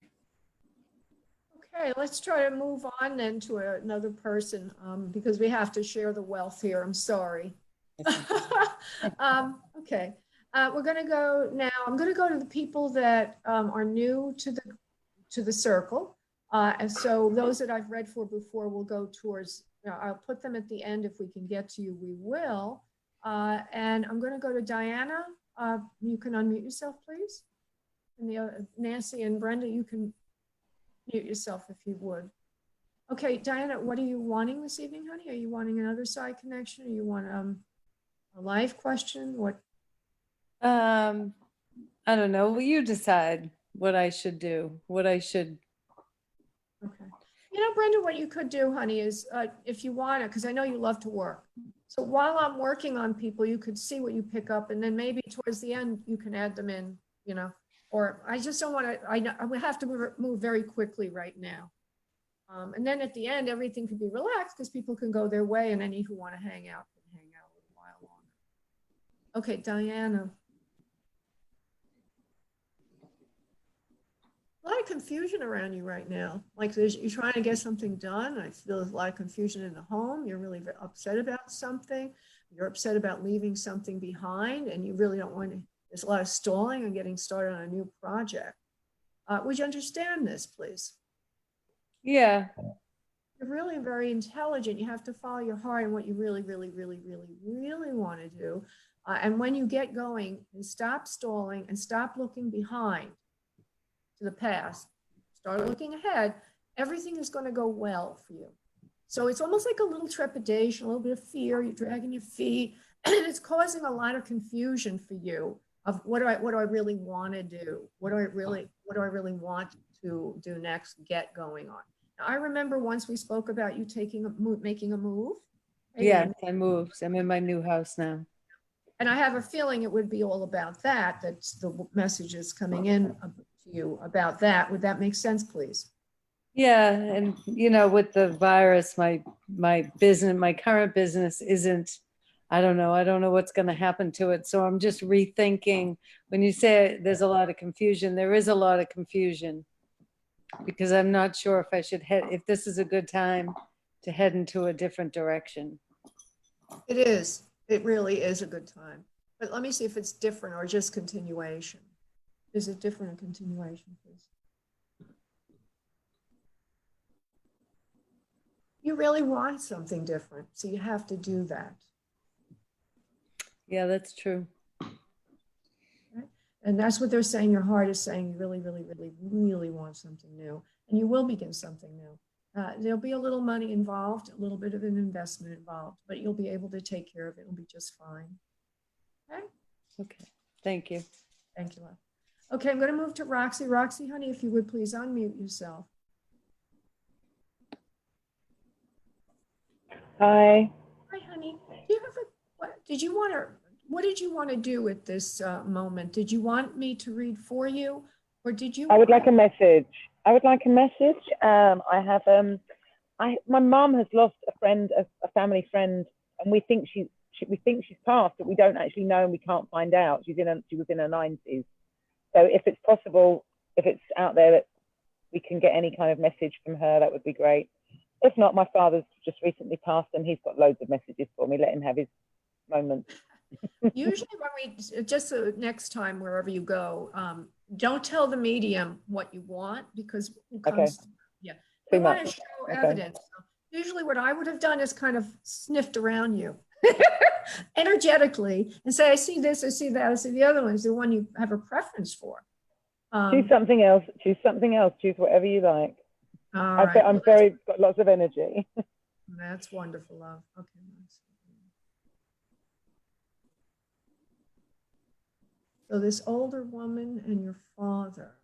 Okay, let's try to move on then to another person, because we have to share the wealth here. I'm sorry. Okay, we're going to go now. I'm going to go to the people that are new to the circle. And so those that I've read for before will go towards, I'll put them at the end. If we can get to you, we will. And I'm going to go to Diana. You can unmute yourself, please. And the other, Nancy and Brenda, you can mute yourself if you would. Okay, Diana, what are you wanting this evening, honey? Are you wanting another side connection? Or you want a live question? What? I don't know. Will you decide what I should do? What I should. Okay. You know, Brenda, what you could do, honey, is if you want to, because I know you love to work. So while I'm working on people, you could see what you pick up, and then maybe towards the end, you can add them in, you know. Or I just don't want to, I would have to move very quickly right now. And then at the end, everything could be relaxed because people can go their way, and any who want to hang out can hang out a little while longer. Okay, Diana. A lot of confusion around you right now. Like you're trying to get something done. I feel there's a lot of confusion in the home. You're really upset about something. You're upset about leaving something behind, and you really don't want to. There's a lot of stalling and getting started on a new project. Would you understand this, please? Yeah. You're really very intelligent. You have to follow your heart and what you really, really, really, really, really want to do. And when you get going, and stop stalling and stop looking behind to the past, start looking ahead, everything is going to go well for you. So it's almost like a little trepidation, a little bit of fear. You're dragging your feet, and it's causing a lot of confusion for you of what do I really want to do? What do I really want to do next? Get going on. Now, I remember once we spoke about you making a move. Yes, I moved. I'm in my new house now. And I have a feeling it would be all about that. That's the messages coming in to you about that. Would that make sense, please? Yeah, and you know, with the virus, my business, my current business isn't. I don't know what's going to happen to it. So I'm just rethinking. When you say there's a lot of confusion, there is a lot of confusion because I'm not sure if I should if this is a good time to head into a different direction. It is. It really is a good time. But let me see if it's different or just continuation. Is it different or continuation, please? You really want something different, so you have to do that. Yeah, that's true. Right? And that's what they're saying. Your heart is saying you really, really, really, really want something new. And you will begin something new. There'll be a little money involved, a little bit of an investment involved, but you'll be able to take care of it. It'll be just fine. Okay? Okay. Thank you. Thank you, love. Okay, I'm going to move to Roxy. Roxy, honey, if you would please unmute yourself. Hi. Hi, honey. Do you have what did you want to do at this moment? Did you want me to read for you, or did you? I would like a message. I have my mom has lost a friend, a family friend, and we think she's passed, but we don't actually know, and we can't find out. She was in her 90s. So if it's possible, if it's out there that we can get any kind of message from her, that would be great. If not, my father's just recently passed, and he's got loads of messages for me. Let him have his moment. Usually when we, just so next time, wherever you go, don't tell the medium what you want, because it comes, Okay. yeah, Too we want to much. show Okay. evidence. So usually what I would have done is kind of sniffed around you energetically and say, I see this, I see that, I see the other one. Is the one you have a preference for. Choose something else. Choose something else. Choose whatever you like. All right. I'm got lots of energy. That's wonderful, love. Okay. So this older woman and your father.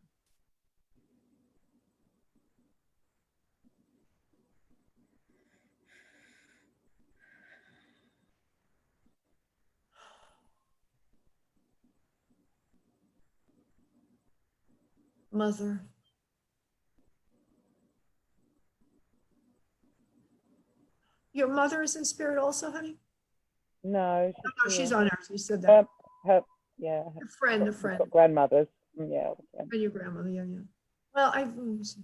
Mother. Your mother is in spirit also, honey? No, Oh, no, she's here. on Earth. You said that. Yeah, The friend, the we've friend. got grandmothers. Yeah, all the friends. And your grandmother, yeah, yeah. Well, let me see.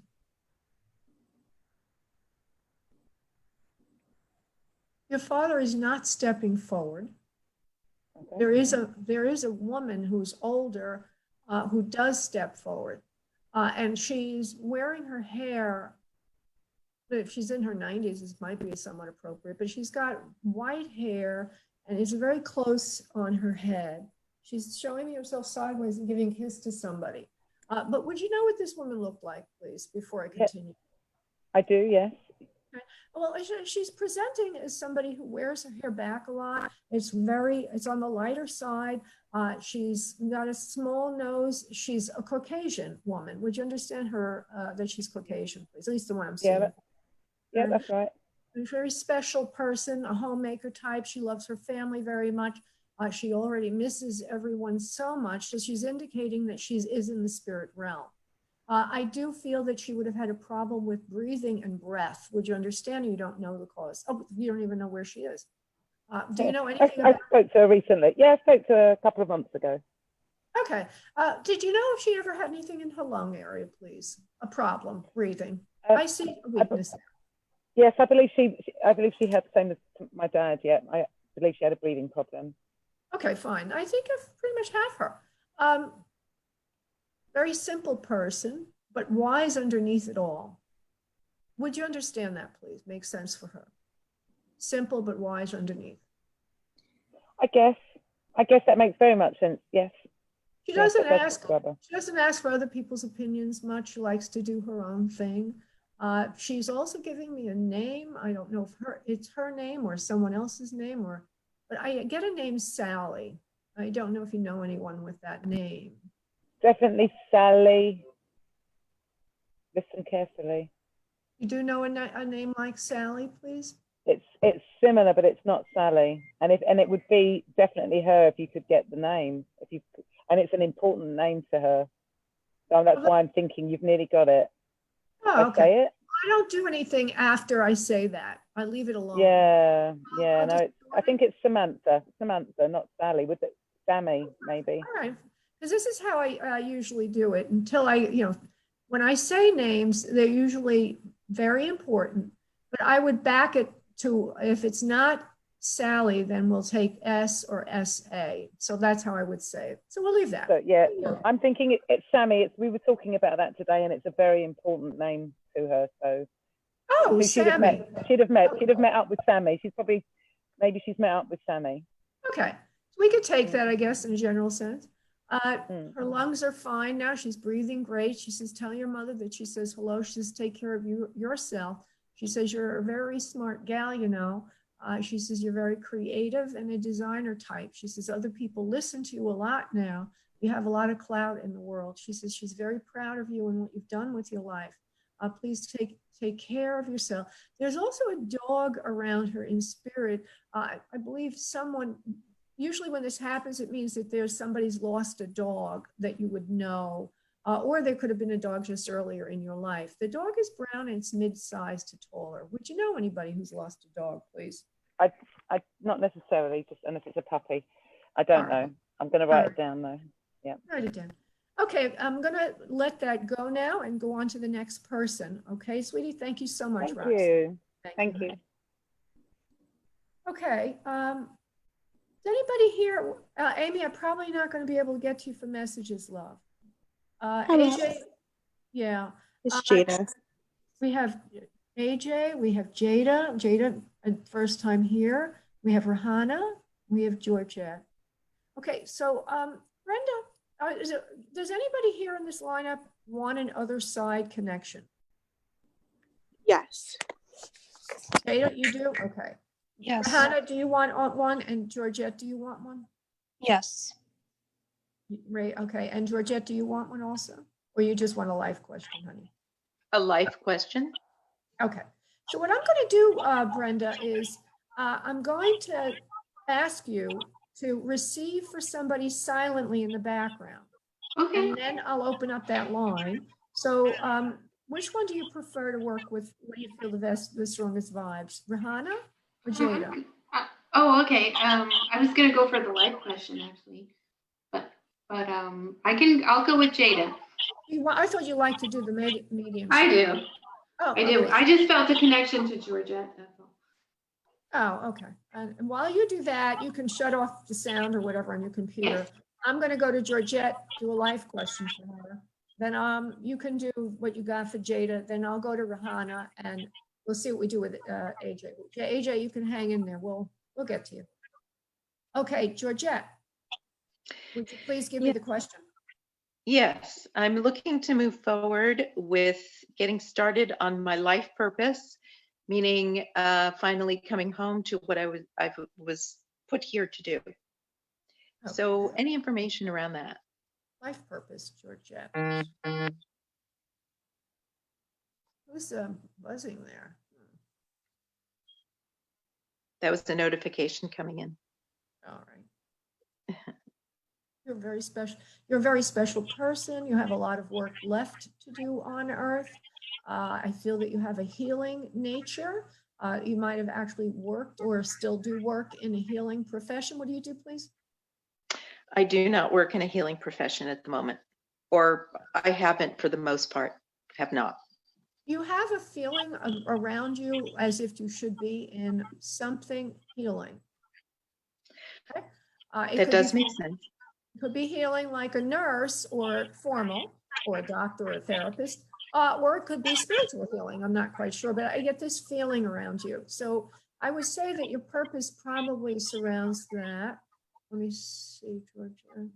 Your father is not stepping forward. Okay. There is a woman who's older who does step forward, and she's wearing her hair. If she's in her 90s, this might be somewhat appropriate, but she's got white hair and it's very close on her head. She's showing herself sideways and giving a kiss to somebody. But would you know what this woman looked like, please, before I continue? I do, yes. Well, she's presenting as somebody who wears her hair back a lot. It's on the lighter side. She's got a small nose. She's a Caucasian woman. Would you understand her, that she's Caucasian, please? At least the one I'm seeing. Yeah, that's right. A very special person, a homemaker type. She loves her family very much. She already misses everyone so much. So she's indicating that she is in the spirit realm. I do feel that she would have had a problem with breathing and breath. Would you understand? You don't know the cause. Oh, you don't even know where she is. Do you know anything I about? spoke to her recently. Yeah, I spoke to her a couple of months ago. Okay. Did you know if she ever had anything in her lung area, please? A problem breathing? I see a weakness. Yes, I believe she had the same as my dad. Yeah, I believe she had a breathing problem. Okay, fine. I think I've pretty much have her. Very simple person, but wise underneath it all. Would you understand that, please? Makes sense for her. Simple, but wise underneath. I guess that makes very much sense. Yes. She doesn't Yes, she doesn't ask for other people's opinions much. She likes to do her own thing. She's also giving me a name. I don't know if it's her name or someone else's name, but I get a name Sally. I don't know if you know anyone with that name. Definitely Sally. Listen carefully. You do know a name like Sally, please? It's similar, but it's not Sally. And it would be definitely her if you could get the name. And it's an important name to her. So that's why I'm thinking you've nearly got it. Oh, okay. Say it. I don't do anything after I say that. I leave it alone. Yeah. No, I think it's Samantha. Samantha, not Sally. With it, Sammy, maybe. All right. Because this is how I usually do it until when I say names, they're usually very important, but I would back it to, if it's not Sally, then we'll take S or SA. So that's how I would say it. So we'll leave that. So yeah, I'm thinking it's Sammy. We were talking about that today, and it's a very important name to her. So she'd have met up with Sammy. Maybe she's met up with Sammy. Okay, so we could take that, I guess, in a general sense. Her lungs are fine now. She's breathing great. She says, tell your mother that she says hello. She says, take care of yourself. She says, you're a very smart gal, you know. She says, you're very creative and a designer type. She says, other people listen to you a lot now. You have a lot of clout in the world. She says, she's very proud of you and what you've done with your life. Please take care of yourself. There's also a dog around her in spirit. I believe usually when this happens, it means that somebody's lost a dog that you would know, or there could have been a dog just earlier in your life. The dog is brown and it's mid-sized to taller. Would you know anybody who's lost a dog, please? I not necessarily, just unless it's a puppy. I don't know. I'm going to write it down though. Yeah. Write it down. Okay, I'm going to let that go now and go on to the next person. Okay, sweetie, thank you so much, Thank you. Thank you. Okay. Does anybody here, Amy, I'm probably not going to be able to get to you for messages, love. AJ, yeah. It's Jada. We have AJ, we have Jada, first time here. We have Rahana, we have Georgette. Okay, so Brenda, does anybody here in this lineup want an other side connection? Yes. Jada, you do? Okay. Yes. Rahana, do you want one? And Georgette, do you want one? Yes. Ray, okay. And Georgette, do you want one also? Or you just want a life question, honey? A life question. Okay. So what I'm going to do, Brenda, is I'm going to ask you to receive for somebody silently in the background. Okay. And then I'll open up that line. So which one do you prefer to work with when you feel the strongest vibes? Rahana or Jada? Oh, okay. I was gonna go for the life question actually, but I'll go with Jada. I thought you liked to do the medium. I do. Oh, I do. okay. I just felt a connection to Georgette. That's all. Oh, okay. And while you do that, you can shut off the sound or whatever on your computer. Yes. I'm going to go to Georgette, do a life question for her. Then you can do what you got for Jada. Then I'll go to Rahana and we'll see what we do with AJ. AJ, you can hang in there. We'll get to you. Okay, Georgette, would you please give me the question? Yes, I'm looking to move forward with getting started on my life purpose, meaning finally coming home to what I was put here to do. So Okay. any information around that? Life purpose, Georgette. Who's buzzing there? That was the notification coming in. All right. You're very special. You're a very special person. You have a lot of work left to do on Earth. I feel that you have a healing nature. You might have actually worked or still do work in a healing profession. What do you do, please? I do not work in a healing profession at the moment, or I haven't for the most part, have not. You have a feeling around you as if you should be in something healing. Okay. That does make sense. It could be healing like a nurse or formal or a doctor or a therapist, or it could be spiritual healing. I'm not quite sure, but I get this feeling around you. So I would say that your purpose probably surrounds that. Let me see, Georgia.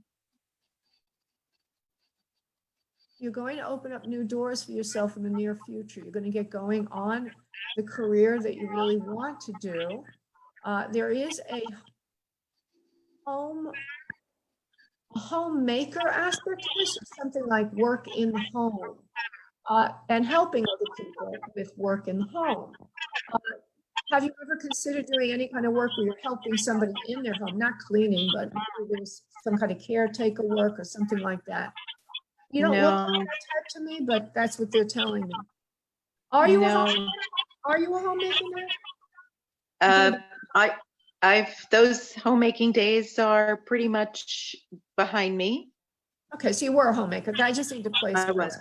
You're going to open up new doors for yourself in the near future. You're going to get going on the career that you really want to do. There is a homemaker aspect to this, something like work in the home and helping other people with work in the home. Have you ever considered doing any kind of work where you're helping somebody in their home, not cleaning, but there's some kind of caretaker work or something like that? You don't look like that type to me, but that's what they're telling me. Are you a homemaker now? Those homemaking days are pretty much behind me. Okay, so you were a homemaker. I just need to place. I was.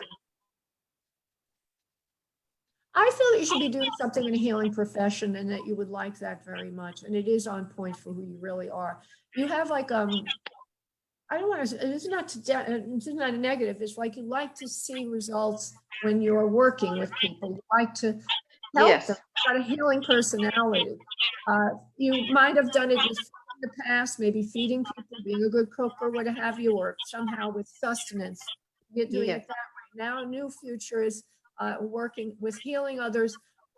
I feel that you should be doing something in a healing profession and that you would like that very much. And it is on point for who you really are. You have like, I don't want to, it's not a negative. It's like you like to see results when you're working with people. You like to help them. You've got a healing personality. You might have done it in the past, maybe feeding people, being a good cook or what have you, or somehow with sustenance. You're doing it that way. Now a new future is working with healing others,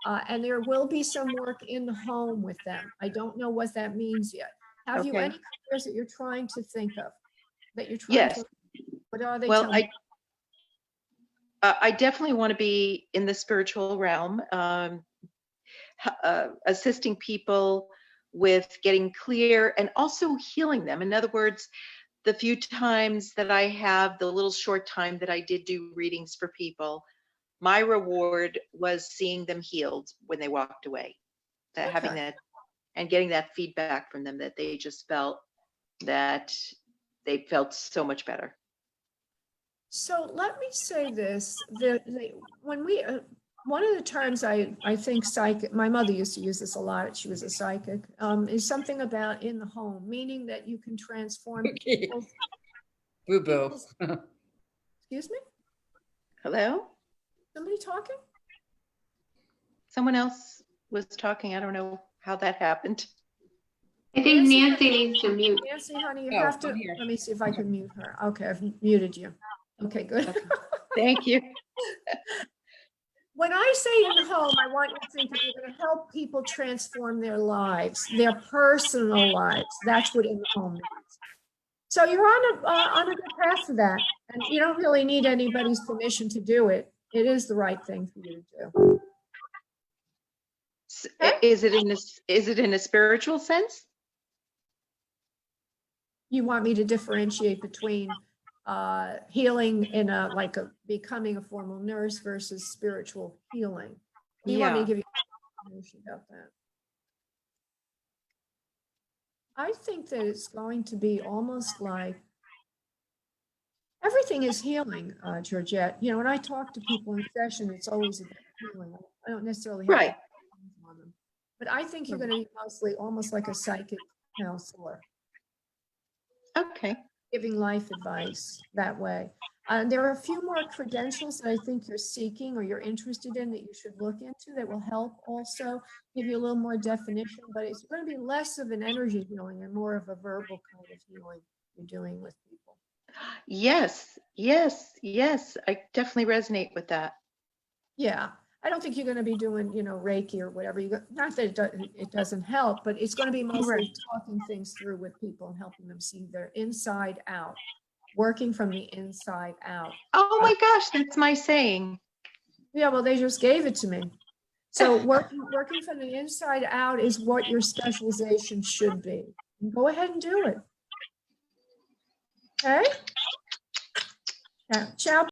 and there will be some work in the home with them. I don't know what that means yet. Have you any careers that you're trying to think of? That you're trying to, what are they? Well, I definitely want to be in the spiritual realm, assisting people with getting clear and also healing them. In other words, the few times that I have, the little short time that I did do readings for people, my reward was seeing them healed when they walked away, having that and getting that feedback from them that they just felt that they felt so much better. So let me say this, when we, one of the terms I think psychic, my mother used to use this a lot, she was a psychic, is something about in the home, meaning that you can transform people. Boo-boo. Excuse me? Hello? Somebody talking? Someone else was talking. I don't know how that happened. I think Nancy needs to mute. Nancy, honey, you have to, let me see if I can mute her. Okay, I've muted you. Okay, good. Okay. Thank you. When I say in the home, I want you to think that you're going to help people transform their lives, their personal lives. That's what in the home means. So you're on a good path for that. And you don't really need anybody's permission to do it. It is the right thing for you to do. Is it in a spiritual sense? You want me to differentiate between healing in a, like a, becoming a formal nurse versus spiritual healing. Do you want me to Yeah. give you information about that? I think that it's going to be almost like everything is healing, Georgette. You know, when I talk to people in session, it's always about healing. I don't necessarily have Right. on them, but I think you're going to be mostly almost like a psychic counselor, Okay. giving life advice that way. There are a few more credentials that I think you're seeking or you're interested in that you should look into that will help also give you a little more definition, but it's going to be less of an energy healing and more of a verbal kind of healing you're doing with people. Yes, yes, yes. I definitely resonate with that. Yeah, I don't think you're going to be doing, you know, Reiki or whatever. Not that it doesn't help, but it's going to be mostly Right. talking things through with people and helping them see their inside out, working from the inside out. Oh my gosh, that's my saying. Yeah, well, they just gave it to me. So working from the inside out is what your specialization should be. Go ahead and do it. Okay? Ciao.